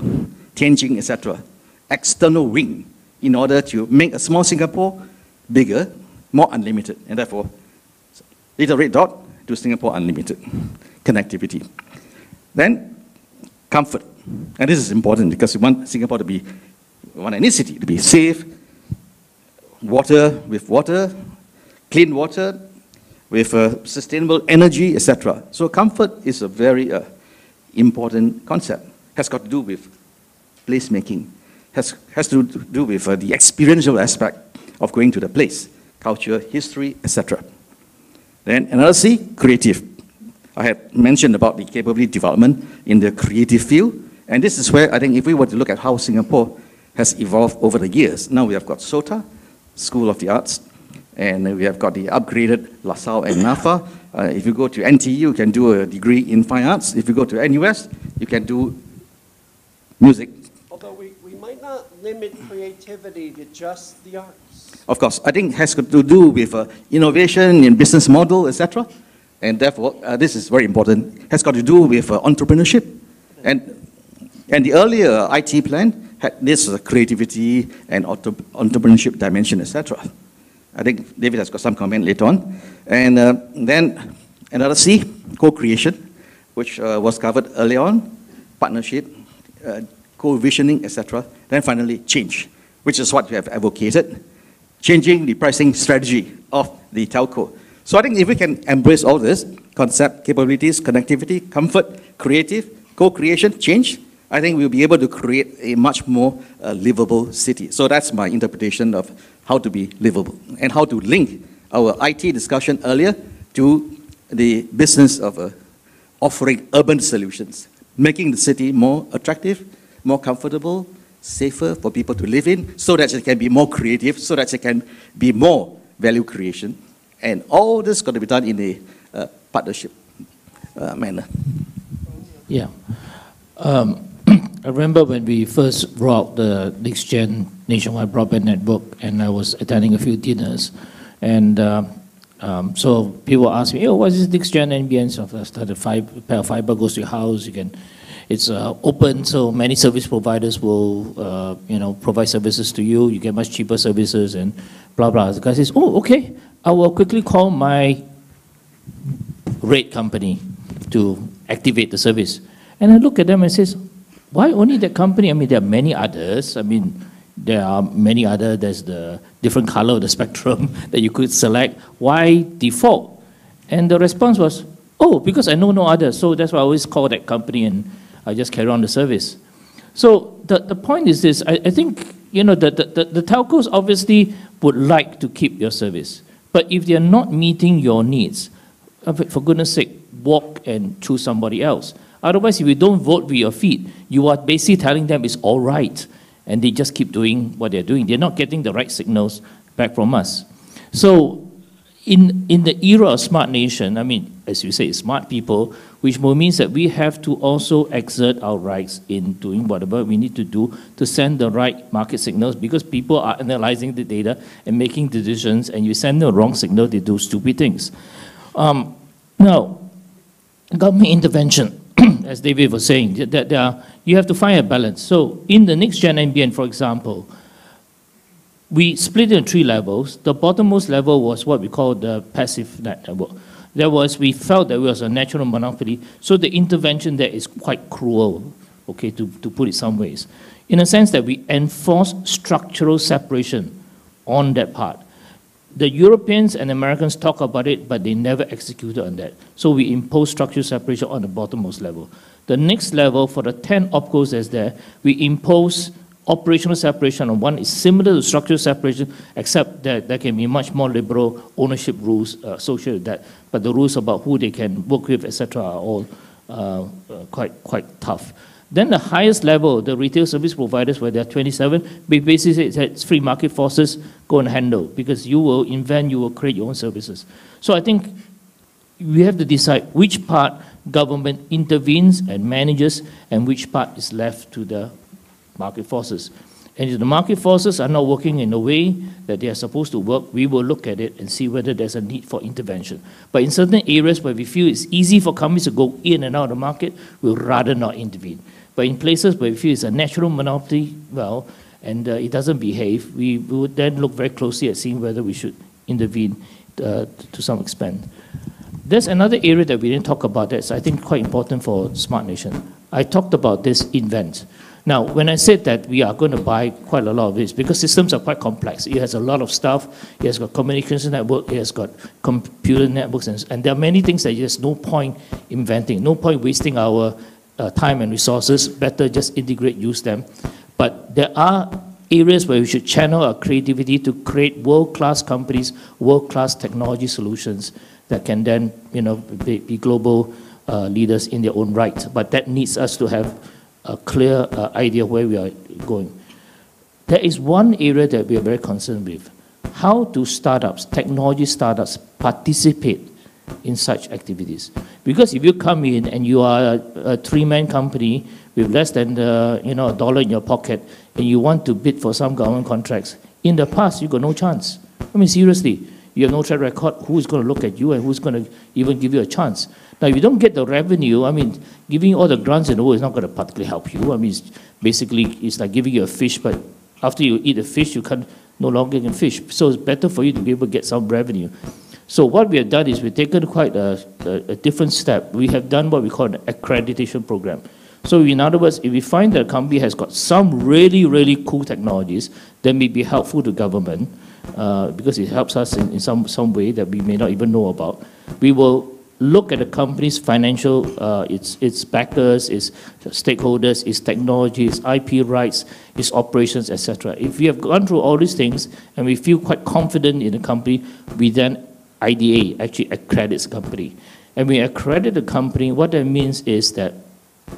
Tianjin, etc. External ring, in order to make a small Singapore bigger, more unlimited, and therefore little red dot to Singapore unlimited connectivity. Then comfort, and this is important because we want Singapore to be, we want any city to be safe, water, clean water, with sustainable energy, etc. So comfort is a very important concept. Has got to do with placemaking. Has to do with the experiential aspect of going to the place, culture, history, etc. Then another C, creative. I have mentioned about the capability development in the creative field, and this is where I think if we were to look at how Singapore has evolved over the years, now we have got SOTA, School of the Arts, and we have got the upgraded LaSalle and NAFA. If you go to NTU, you can do a degree in fine arts. If you go to NUS, you can do music. Although we might not limit creativity to just the arts. Of course, I think it has to do with innovation in business model, etc. And therefore, this is very important. It has got to do with entrepreneurship. And the earlier IT plan had this creativity and entrepreneurship dimension, etc. I think David has got some comment later on. And then another C, co-creation, which was covered earlier on, partnership, co-visioning, etc. Then finally, change, which is what we have advocated, changing the pricing strategy of the telco. So I think if we can embrace all this, concept, capabilities, connectivity, comfort, creative, co-creation, change, I think we'll be able to create a much more livable city. So that's my interpretation of how to be livable and how to link our IT discussion earlier to the business of offering urban solutions, making the city more attractive, more comfortable, safer for people to live in, so that it can be more creative, so that it can be more value creation. And all this got to be done in a partnership manner. Yeah. I remember when we first brought out the next-gen nationwide broadband network, and I was attending a few dinners, and so people asked me, "Oh, what is this next-gen NBN stuff? The fiber goes to your house. It's open, so many service providers will, provide services to you. You get much cheaper services and blah blah." The guy says, "Oh, okay. I will quickly call my rate company to activate the service." And I look at them and says, "Why only that company? I mean, there are many others. I mean, there are many other. There's the different color of the spectrum that you could select. Why default?" And the response was, "Oh, because I know no other. So that's why I always call that company and I just carry on the service." So the point is this: I think the telcos obviously would like to keep your service, but if they are not meeting your needs, for goodness sake, walk and choose somebody else. Otherwise, if you don't vote with your feet, you are basically telling them it's all right, and they just keep doing what they're doing. They're not getting the right signals back from us. So in the era of smart nation, I mean, as you say, smart people, which means that we have to also exert our rights in doing whatever we need to do to send the right market signals, because people are analyzing the data and making decisions, and you send the wrong signal, they do stupid things. Now, government intervention, as David was saying, you have to find a balance. So in the next gen NBN, for example, we split it in 3 levels. The bottommost level was what we call the passive network. We felt that it was a natural monopoly, so the intervention there is quite cruel, okay, to put it some ways. In a sense that we enforce structural separation on that part. The Europeans and Americans talk about it, but they never executed on that. So we impose structural separation on the bottommost level. The next level, for the 10 opcos that's there, we impose operational separation on one. Is similar to structural separation, except that there can be much more liberal ownership rules associated with that. But the rules about who they can work with, etc., are all quite tough. Then the highest level, the retail service providers, where there are 27, we basically say it's free market forces, go and handle, because you will invent, you will create your own services. So I think we have to decide which part government intervenes and manages, and which part is left to the market forces. And if the market forces are not working in the way that they are supposed to work, we will look at it and see whether there's a need for intervention. But in certain areas where we feel it's easy for companies to go in and out of the market, we'll rather not intervene. But in places where we feel it's a natural monopoly, well, and it doesn't behave, we would then look very closely at seeing whether we should intervene to some extent. There's another area that we didn't talk about that's, I think, quite important for Smart Nation. I talked about this invent. Now, when I said that we are going to buy quite a lot of this, because systems are quite complex. It has a lot of stuff. It has got communication network. It has got computer networks. And there are many things that there's no point inventing, no point wasting our time and resources. Better just integrate, use them. But there are areas where we should channel our creativity to create world-class companies, world-class technology solutions that can then, be global leaders in their own right. But that needs us to have a clear idea where we are going. There is one area that we are very concerned with. How do startups, technology startups, participate in such activities? Because if you come in and you are a 3-man company with less than $1 in your pocket, and you want to bid for some government contracts, in the past you got no chance. I mean, seriously, you have no track record. Who's going to look at you, and who's going to even give you a chance? Now, if you don't get the revenue, I mean, giving you all the grants in the world is not going to particularly help you. I mean, it's like giving you a fish, but after you eat the fish, you no longer can fish. So it's better for you to be able to get some revenue. So what we have done is we've taken quite a different step. We have done what we call an accreditation program. So in other words, if we find that a company has got some really, really cool technologies that may be helpful to government, because it helps us in some way that we may not even know about, we will look at the company's financial, its backers, its stakeholders, its technology, its IP rights, its operations, etc. If we have gone through all these things and we feel quite confident in the company, we then IDA actually accredits the company. And we accredit the company, what that means is that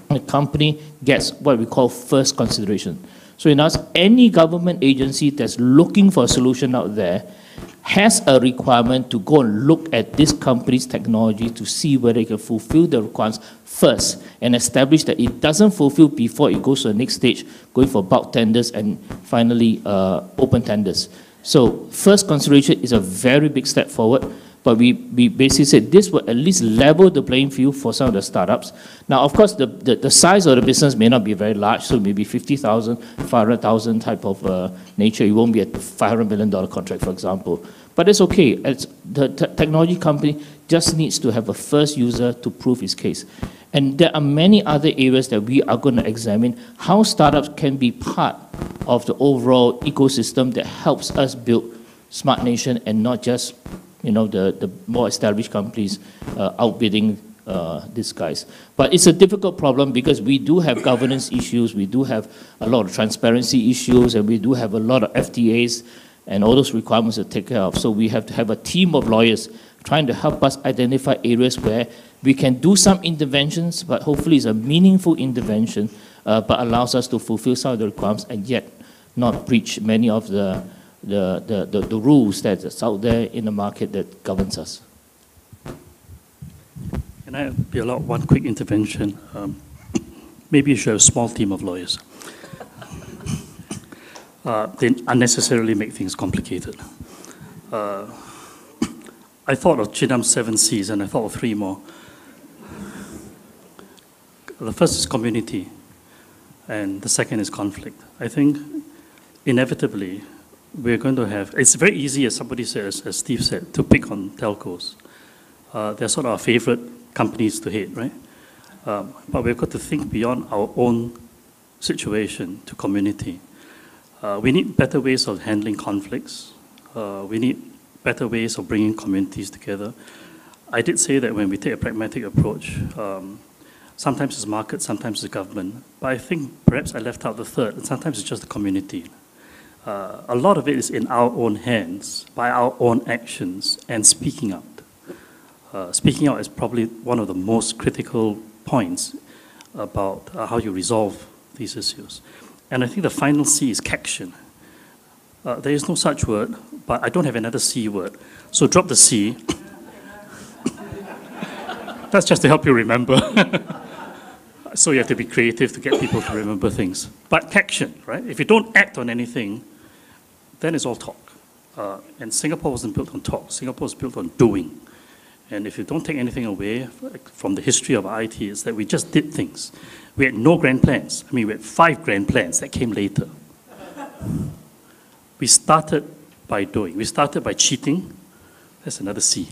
the company gets what we call first consideration. So in other words, any government agency that's looking for a solution out there has a requirement to go and look at this company's technology to see whether it can fulfill the requirements first and establish that it doesn't fulfill before it goes to the next stage, going for bulk tenders and finally open tenders. So first consideration is a very big step forward, but we basically said this will at least level the playing field for some of the startups. Now, of course, the size of the business may not be very large, so maybe 50,000, 500,000 type of nature. It won't be a $500 million contract, for example. But it's okay. The technology company just needs to have a first user to prove its case. And there are many other areas that we are going to examine how startups can be part of the overall ecosystem that helps us build Smart Nation and not just the more established companies outbidding these guys. But it's a difficult problem because we do have governance issues, we do have a lot of transparency issues, and we do have a lot of FTAs and all those requirements to take care of. So we have to have a team of lawyers trying to help us identify areas where we can do some interventions, but hopefully it's a meaningful intervention, but allows us to fulfill some of the requirements and yet not breach many of the rules that's out there in the market that governs us. Can I be allowed one quick intervention? Maybe you should have a small team of lawyers. They unnecessarily make things complicated. I thought of Chidam's 7 C's, and I thought of 3 more. The first is community, and the second is conflict. I think inevitably we're going to have, it's very easy, as somebody says, as Steve said, to pick on telcos. They're sort of our favorite companies to hate, right? But we've got to think beyond our own situation to community. We need better ways of handling conflicts. We need better ways of bringing communities together. I did say that when we take a pragmatic approach, sometimes it's market, sometimes it's government, but I think perhaps I left out the third, and sometimes it's just the community. A lot of it is in our own hands, by our own actions, and speaking out. Speaking out is probably one of the most critical points about how you resolve these issues. And I think the final C is caction. There is no such word, but I don't have another C word. So drop the C. That's just to help you remember. So you have to be creative to get people to remember things. But action, right? If you don't act on anything, then it's all talk. And Singapore wasn't built on talk. Singapore was built on doing. And if you don't take anything away from the history of IT, it's that we just did things. We had no grand plans. I mean, we had 5 grand plans that came later. We started by doing. We started by cheating. That's another C.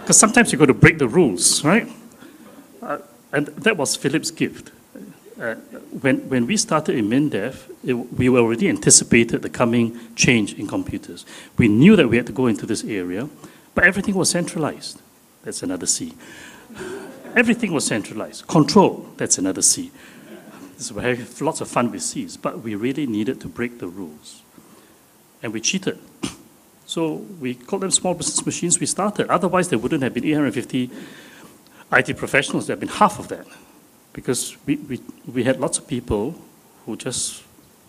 Because sometimes you've got to break the rules, right? And that was Philip's gift. When we started in MINDEF, we already anticipated the coming change in computers. We knew that we had to go into this area, but everything was centralized. That's another C. Everything was centralized. Control, that's another C. So we have lots of fun with C's, but we really needed to break the rules. And we cheated. So we called them small business machines. We started. Otherwise, there wouldn't have been 850 IT professionals. There have been half of that. Because we had lots of people who just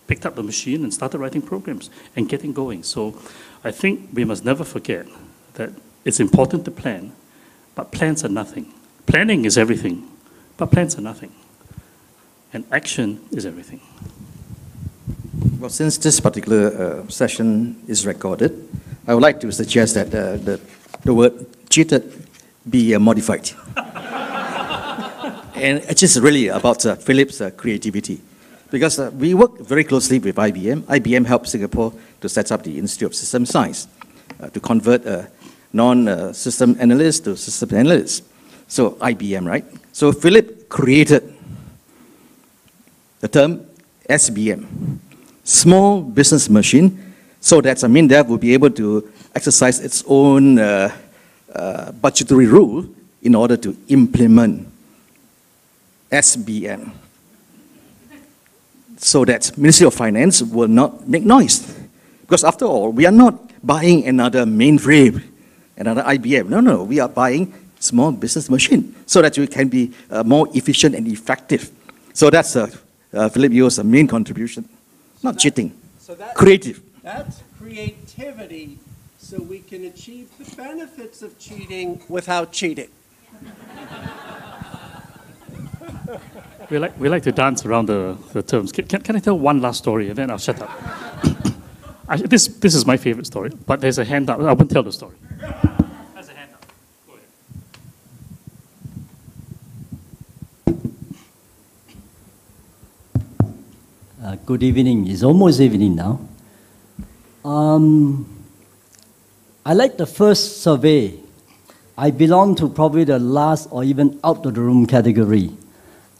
picked up the machine and started writing programs and getting going. So I think we must never forget that it's important to plan, but plans are nothing. Planning is everything, but plans are nothing. And action is everything. Well, since this particular session is recorded, I would like to suggest that the word cheated be modified. And it's just really about Philip's creativity. Because we work very closely with IBM. IBM helped Singapore to set up the Institute of System Science, to convert non-system analysts to system analysts. So IBM, right? So Philip created the term SBM, Small Business Machine, so that MINDEF will be able to exercise its own budgetary rule in order to implement SBM, so that Ministry of Finance will not make noise. Because after all, we are not buying another mainframe, another IBM. No, we are buying small business machine so that we can be more efficient and effective. So that's Philip Yeo's main contribution. Not cheating, creative. That's creativity, so we can achieve the benefits of cheating without cheating. We like to dance around the terms. Can I tell one last story, and then I'll shut up? This is my favorite story, but there's a hand up. I won't tell the story. There's a hand up. Go ahead. Good evening. It's almost evening now. I like the first survey. I belong to probably the last or even out of the room category.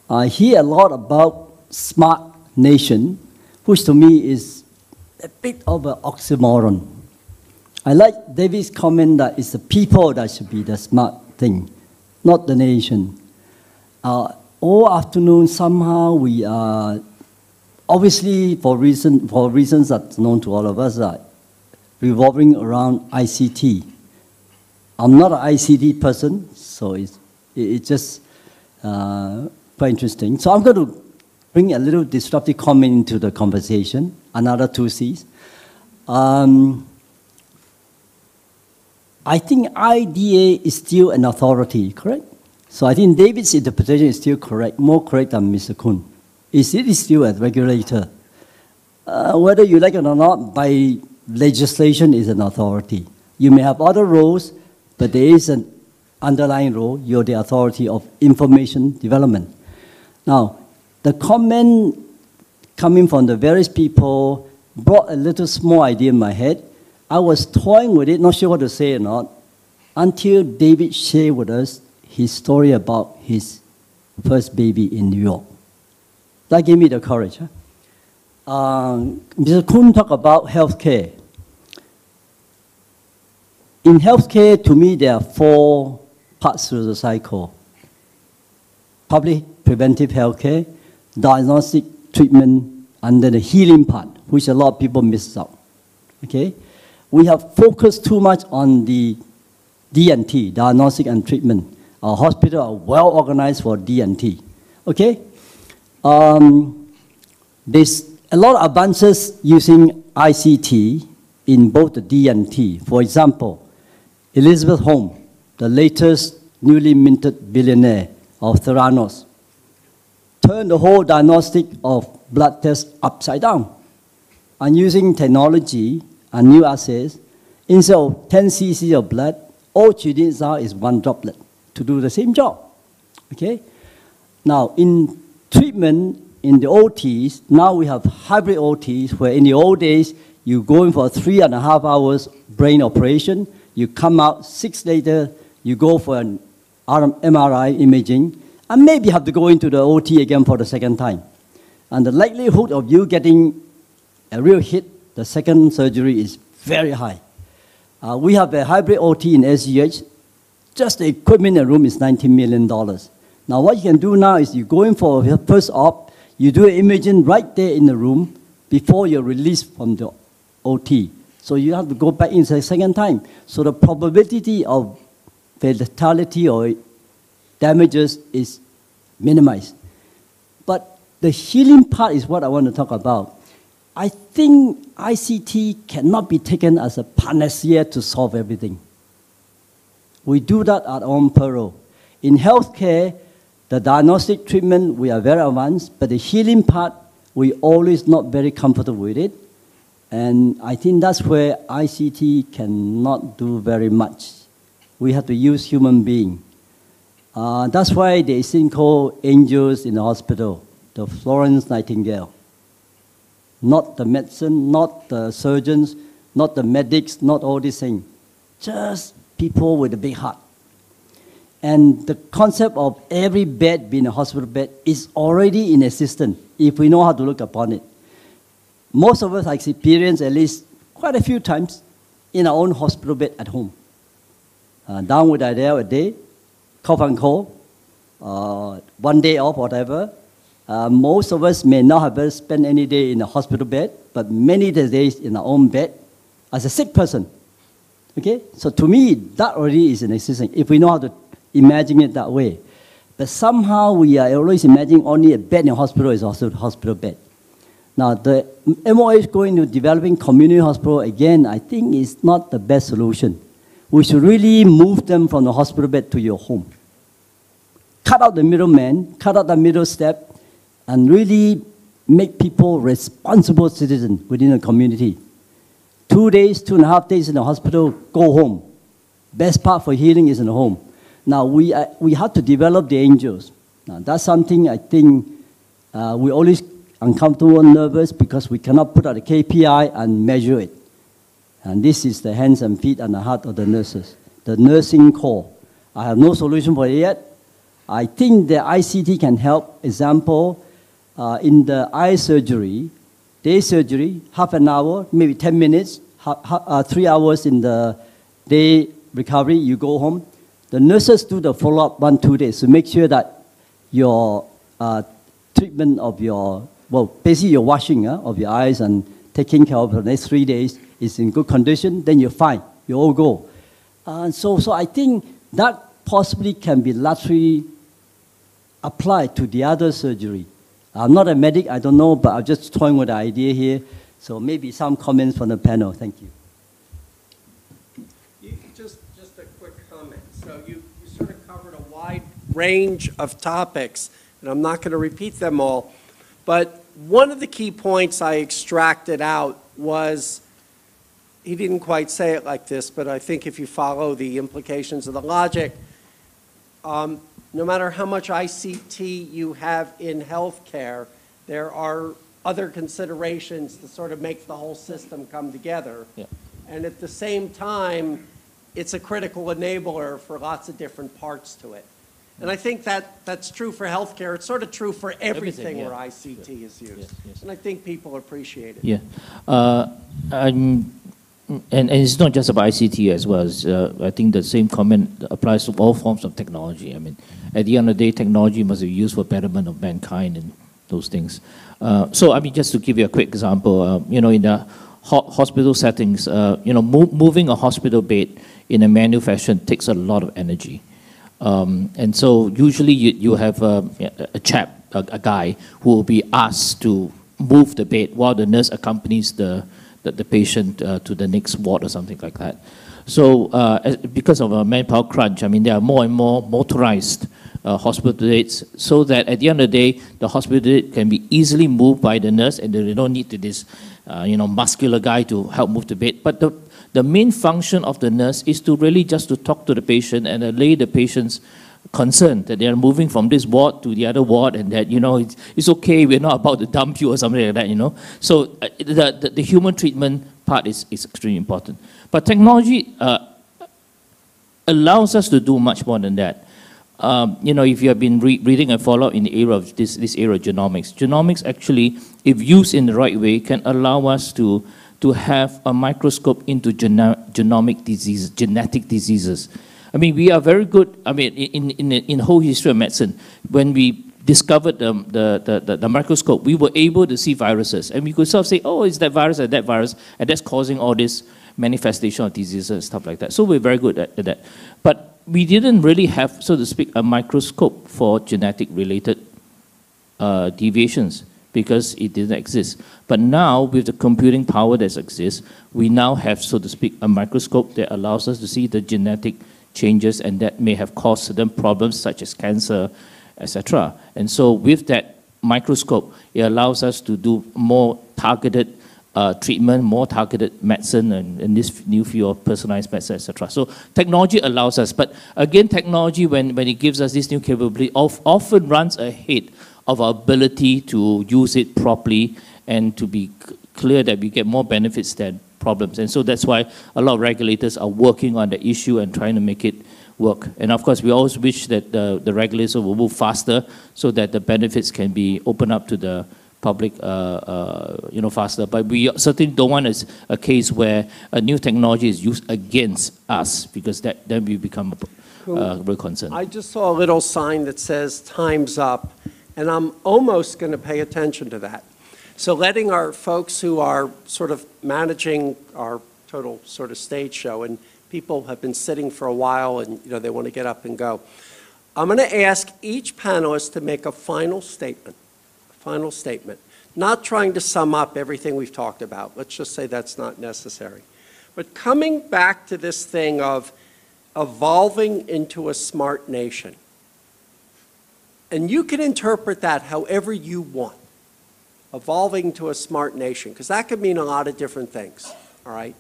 I hear a lot about smart nation, which to me is a bit of an oxymoron. I like David's comment that it's the people that should be the smart thing, not the nation. All afternoon, somehow we are, obviously for reasons that's known to all of us, revolving around ICT. I'm not an ICT person, so it's just quite interesting. So I'm going to bring a little disruptive comment into the conversation, another 2 Cs. I think IDA is still an authority, correct? So I think David's interpretation is still correct, more correct than Mr. Khoong. It is still a regulator. Whether you like it or not, by legislation is an authority. You may have other roles, but there is an underlying role. You're the authority of information development. Now, the comment coming from the various people brought a little small idea in my head. I was toying with it, not sure what to say or not, until David shared with us his story about his first baby in New York. That gave me the courage. Huh? Mr. Khoong talked about healthcare. In healthcare, to me, there are 4 parts to the cycle. Public preventive healthcare, diagnostic treatment, and then the healing part, which a lot of people miss out. Okay? We have focused too much on the D&T, diagnostic and treatment. Our hospitals are well organized for D&T. Okay? There's a lot of advances using ICT in both the D&T. For example, Elizabeth Holmes, the latest newly minted billionaire of Theranos, turned the whole diagnostic of blood tests upside down. And using technology and new assays, instead of 10 cc of blood, all she needs now is 1 droplet to do the same job. Okay? Now, in treatment, in the OTs, now we have hybrid OTs, where in the old days, you go in for 3.5 hours brain operation, you come out 6 later, you go for an MRI imaging, and maybe have to go into the OT again for the second time. And the likelihood of you getting a real hit, the second surgery, is very high. We have a hybrid OT in SGH. Just the equipment in the room is $19 million. Now what you can do now is you go in for your first op, you do an imaging right there in the room before you're released from the OT. So you have to go back in the second time. So the probability of fatality or damages is minimized. But the healing part is what I want to talk about. I think ICT cannot be taken as a panacea to solve everything. We do that at our own peril. In healthcare, the diagnostic treatment, we are very advanced, but the healing part, we always not very comfortable with it. And I think that's where ICT cannot do very much. We have to use human being. That's why there is thing called angels in the hospital, the Florence Nightingale. Not the medicine, not the surgeons, not the medics, not all these things. Just people with a big heart. And the concept of every bed being a hospital bed is already in existence if we know how to look upon it. Most of us have experienced at least quite a few times in our own hospital bed at home. Down with idea a day, cough and cold, 1 day off, whatever. Most of us may not have spent any day in a hospital bed, but many days in our own bed as a sick person. Okay? So to me, that already is in existence, if we know how to imagine it that way. But somehow we are always imagining only a bed in a hospital is also a hospital bed. Now, the MOH going to developing community hospital, again, I think is not the best solution. We should really move them from the hospital bed to your home. Cut out the middleman, cut out the middle step, and really make people responsible citizens within a community. 2 days, 2.5 days in the hospital, go home. Best part for healing is in the home. Now, we have to develop the angels. Now, that's something I think we always uncomfortable and nervous because we cannot put out a KPI and measure it. And this is the hands and feet and the heart of the nurses, the nursing core. I have no solution for it yet. I think the ICT can help. Example, in the eye surgery, day surgery, half an hour, maybe 10 minutes, 3 hours in the day recovery, you go home. The nurses do the follow-up 1-2 days to make sure that your treatment of your, well, basically your washing of your eyes and taking care of the next 3 days is in good condition, then you're fine, you all go. So I think that possibly can be largely applied to the other surgery. I'm not a medic, I don't know, but I'm just toying with the idea here. So maybe some comments from the panel. Thank you. Just range of topics, and I'm not going to repeat them all, but one of the key points I extracted out was, he didn't quite say it like this, but I think if you follow the implications of the logic, no matter how much ICT you have in healthcare, there are other considerations to sort of make the whole system come together. Yeah. And at the same time, it's a critical enabler for lots of different parts to it. And I think that's true for healthcare. It's sort of true for everything yeah. where ICT is used. Yes, yes. And I think people appreciate it. Yeah. And it's not just about ICT as well. I think the same comment applies to all forms of technology. I mean, at the end of the day, technology must be used for betterment of mankind and those things. So, I mean, just to give you a quick example, you know, in the hospital settings, you know, moving a hospital bed in a manual fashion takes a lot of energy. And so usually you have a chap, a guy, who will be asked to move the bed while the nurse accompanies the patient to the next ward or something like that. So because of a manpower crunch, I mean, there are more and more motorized hospital beds, so that at the end of the day, the hospital bed can be easily moved by the nurse, and they don't need this, you know, muscular guy to help move the bed. But the main function of the nurse is to really just to talk to the patient and allay the patient's concern that they are moving from this ward to the other ward, and that, you know, it's okay, we're not about to dump you or something like that, you know. So the human treatment part is extremely important. But technology allows us to do much more than that. You know, if you have been reading and follow up in the era of this era of genomics actually, if used in the right way, can allow us to have a microscope into genetic diseases. I mean, we are very good. I mean, in the whole history of medicine, when we discovered the microscope, we were able to see viruses, and we could sort of say, oh, it's that virus, and that's causing all this manifestation of diseases and stuff like that. So we're very good at that. But we didn't really have, so to speak, a microscope for genetic-related deviations, because it didn't exist. But now, with the computing power that exists, we now have, so to speak, a microscope that allows us to see the genetic changes, and that may have caused certain problems such as cancer, etc. And so with that microscope, it allows us to do more targeted treatment, more targeted medicine, and in this new field of personalized medicine, etc. So technology allows us, but again, technology, when it gives us this new capability, often runs ahead of our ability to use it properly and to be clear that we get more benefits than problems. And so that's why a lot of regulators are working on the issue and trying to make it work. And of course, we always wish that the regulators will move faster so that the benefits can be opened up to the public, you know, faster. But we certainly don't want a case where a new technology is used against us, because then we become very concerned. I just saw a little sign that says "Time's Up," and I'm almost going to pay attention to that. So letting our folks who are sort of managing our total sort of stage show, and people have been sitting for a while and, you know, they want to get up and go. I'm going to ask each panelist to make a final statement, not trying to sum up everything we've talked about. Let's just say that's not necessary. But coming back to this thing of evolving into a smart nation. And you can interpret that however you want. Evolving to a smart nation, because that could mean a lot of different things, all right?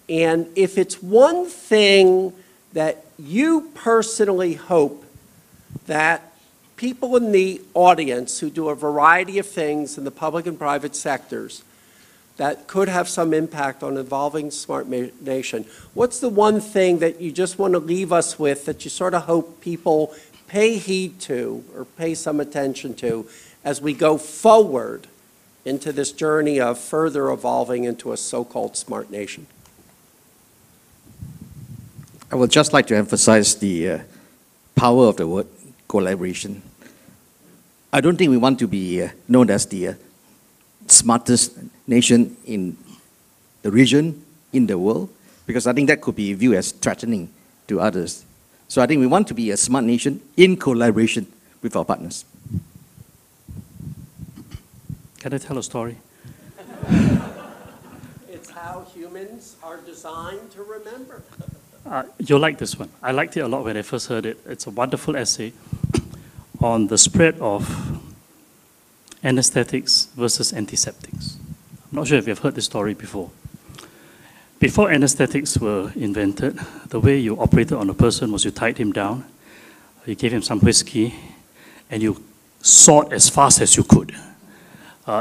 And if it's one thing that you personally hope that people in the audience who do a variety of things in the public and private sectors that could have some impact on evolving smart nation, what's the one thing that you just want to leave us with that you sort of hope people pay heed to or pay some attention to as we go forward into this journey of further evolving into a so-called smart nation? I would just like to emphasize the power of the word collaboration. I don't think we want to be known as the smartest nation in the region, in the world, because I think that could be viewed as threatening to others. So I think we want to be a smart nation in collaboration with our partners. Can I tell a story? It's how humans are designed to remember. You'll like this one. I liked it a lot when I first heard it. It's a wonderful essay on the spread of anesthetics versus antiseptics. I'm not sure if you've heard this story before. Before anesthetics were invented, the way you operated on a person was you tied him down, you gave him some whiskey, and you sawed as fast as you could.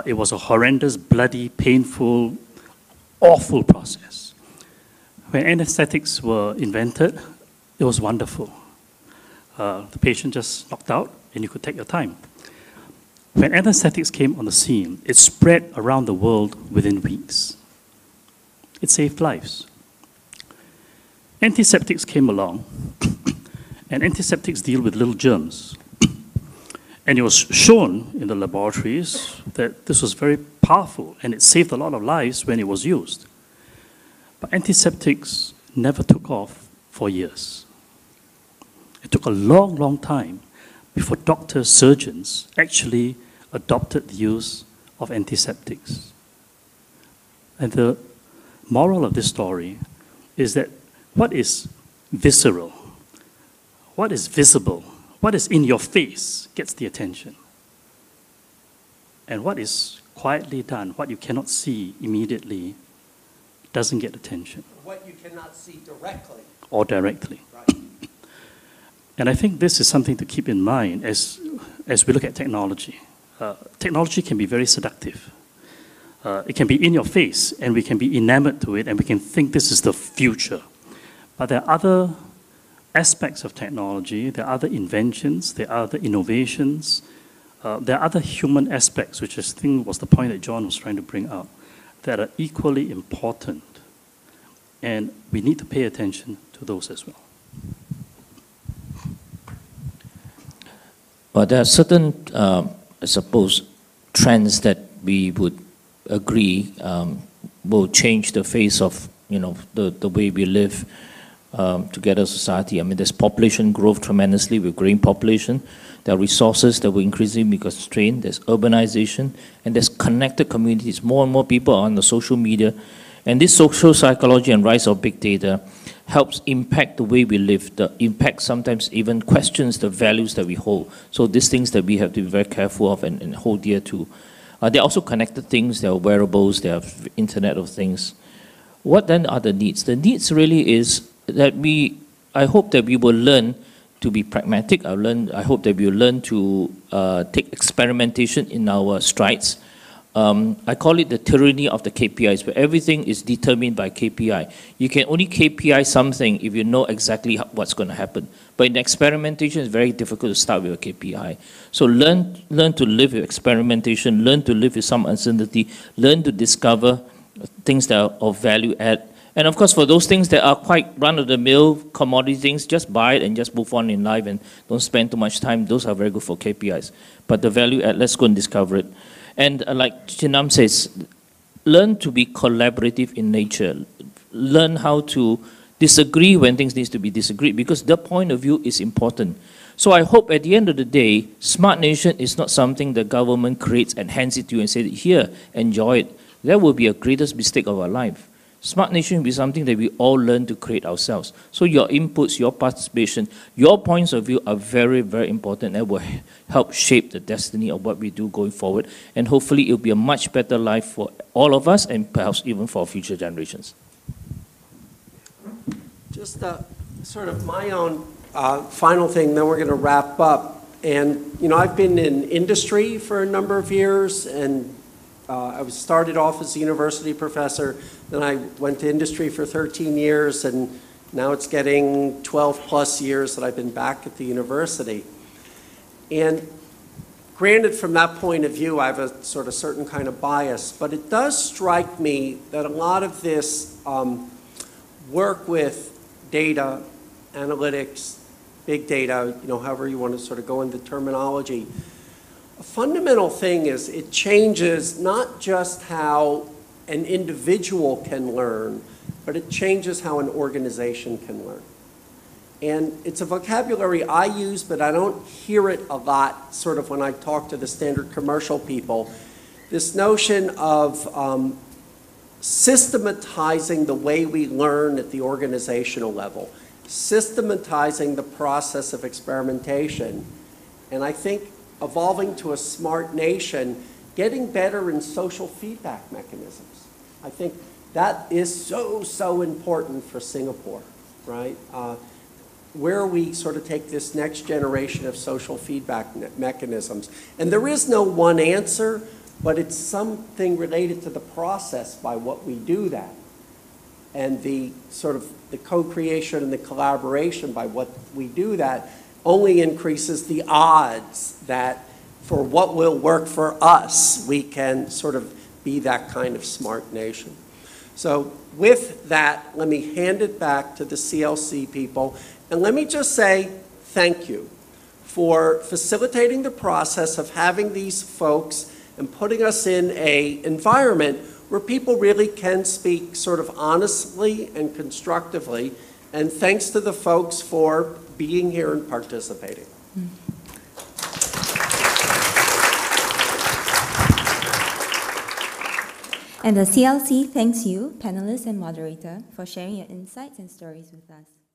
It was a horrendous, bloody, painful, awful process. When anesthetics were invented, it was wonderful. The patient just knocked out, and you could take your time. When anesthetics came on the scene, it spread around the world within weeks. It saved lives. Antiseptics came along, and antiseptics deal with little germs. And it was shown in the laboratories that this was very powerful, and it saved a lot of lives when it was used. But antiseptics never took off for years. It took a long, long time before doctors, surgeons actually adopted the use of antiseptics. And the moral of this story is that what is visceral, what is visible, what is in your face gets the attention. And what is quietly done, what you cannot see immediately, doesn't get attention. What you cannot see directly. Or directly. Right. And I think this is something to keep in mind as we look at technology. Technology can be very seductive. It can be in your face, and we can be enamored to it, and we can think this is the future. But there are other aspects of technology, there are other inventions, there are other innovations, there are other human aspects, which I think was the point that John was trying to bring up, that are equally important. And we need to pay attention to those as well. But there are certain, I suppose, trends that we would agree will change the face of, the way we live together as society. I mean, there's population growth tremendously with growing population. There are resources that will increasingly be constrained. There's urbanization, and there's connected communities. More and more people are on the social media. And this social psychology and rise of big data helps impact the way we live. The impact sometimes even questions the values that we hold. So these things that we have to be very careful of and hold dear to. There are also connected things. There are wearables. There are Internet of Things. What then are the needs? The needs really is that I hope that we will learn to be pragmatic. I hope that we will learn to take experimentation in our strides. I call it the tyranny of the KPIs, where everything is determined by KPI. You can only KPI something if you know exactly what's going to happen. But in experimentation, it's very difficult to start with a KPI. So learn to live with experimentation, learn to live with some uncertainty, learn to discover things that are of value add. And of course, for those things that are quite run-of-the-mill commodity things, just buy it and just move on in life and don't spend too much time. Those are very good for KPIs. But the value add, let's go and discover it. And like Chinam says, learn to be collaborative in nature. Learn how to disagree when things need to be disagreed, because their point of view is important. So I hope at the end of the day, Smart Nation is not something the government creates and hands it to you and says, here, enjoy it. That will be a greatest mistake of our life. Smart Nation will be something that we all learn to create ourselves. So your inputs, your participation, your points of view are very, very important and will help shape the destiny of what we do going forward. And hopefully it will be a much better life for all of us and perhaps even for future generations. Just sort of my own final thing, then we're going to wrap up. And, I've been in industry for a number of years, and I started off as a university professor, then I went to industry for 13 years, and now it's getting 12 plus years that I've been back at the university. And granted, from that point of view, I have a sort of certain kind of bias, but it does strike me that a lot of this work with data, analytics, big data, however you want to sort of go into terminology, a fundamental thing is it changes not just how an individual can learn, but it changes how an organization can learn. And it's a vocabulary I use, but I don't hear it a lot sort of when I talk to the standard commercial people. This notion of systematizing the way we learn at the organizational level, systematizing the process of experimentation, And I think evolving to a smart nation, getting better in social feedback mechanisms. I think that is so important for Singapore, right? Where we sort of take this next generation of social feedback mechanisms. And there is no one answer, but it's something related to the process by what we do that. And the sort of the co-creation and the collaboration by what we do that only increases the odds that for what will work for us, we can sort of be that kind of smart nation. So with that, let me hand it back to the CLC people. And let me just say thank you for facilitating the process of having these folks and putting us in an environment where people really can speak sort of honestly and constructively. And thanks to the folks for being here and participating. And the CLC thanks you, panelists and moderator, for sharing your insights and stories with us.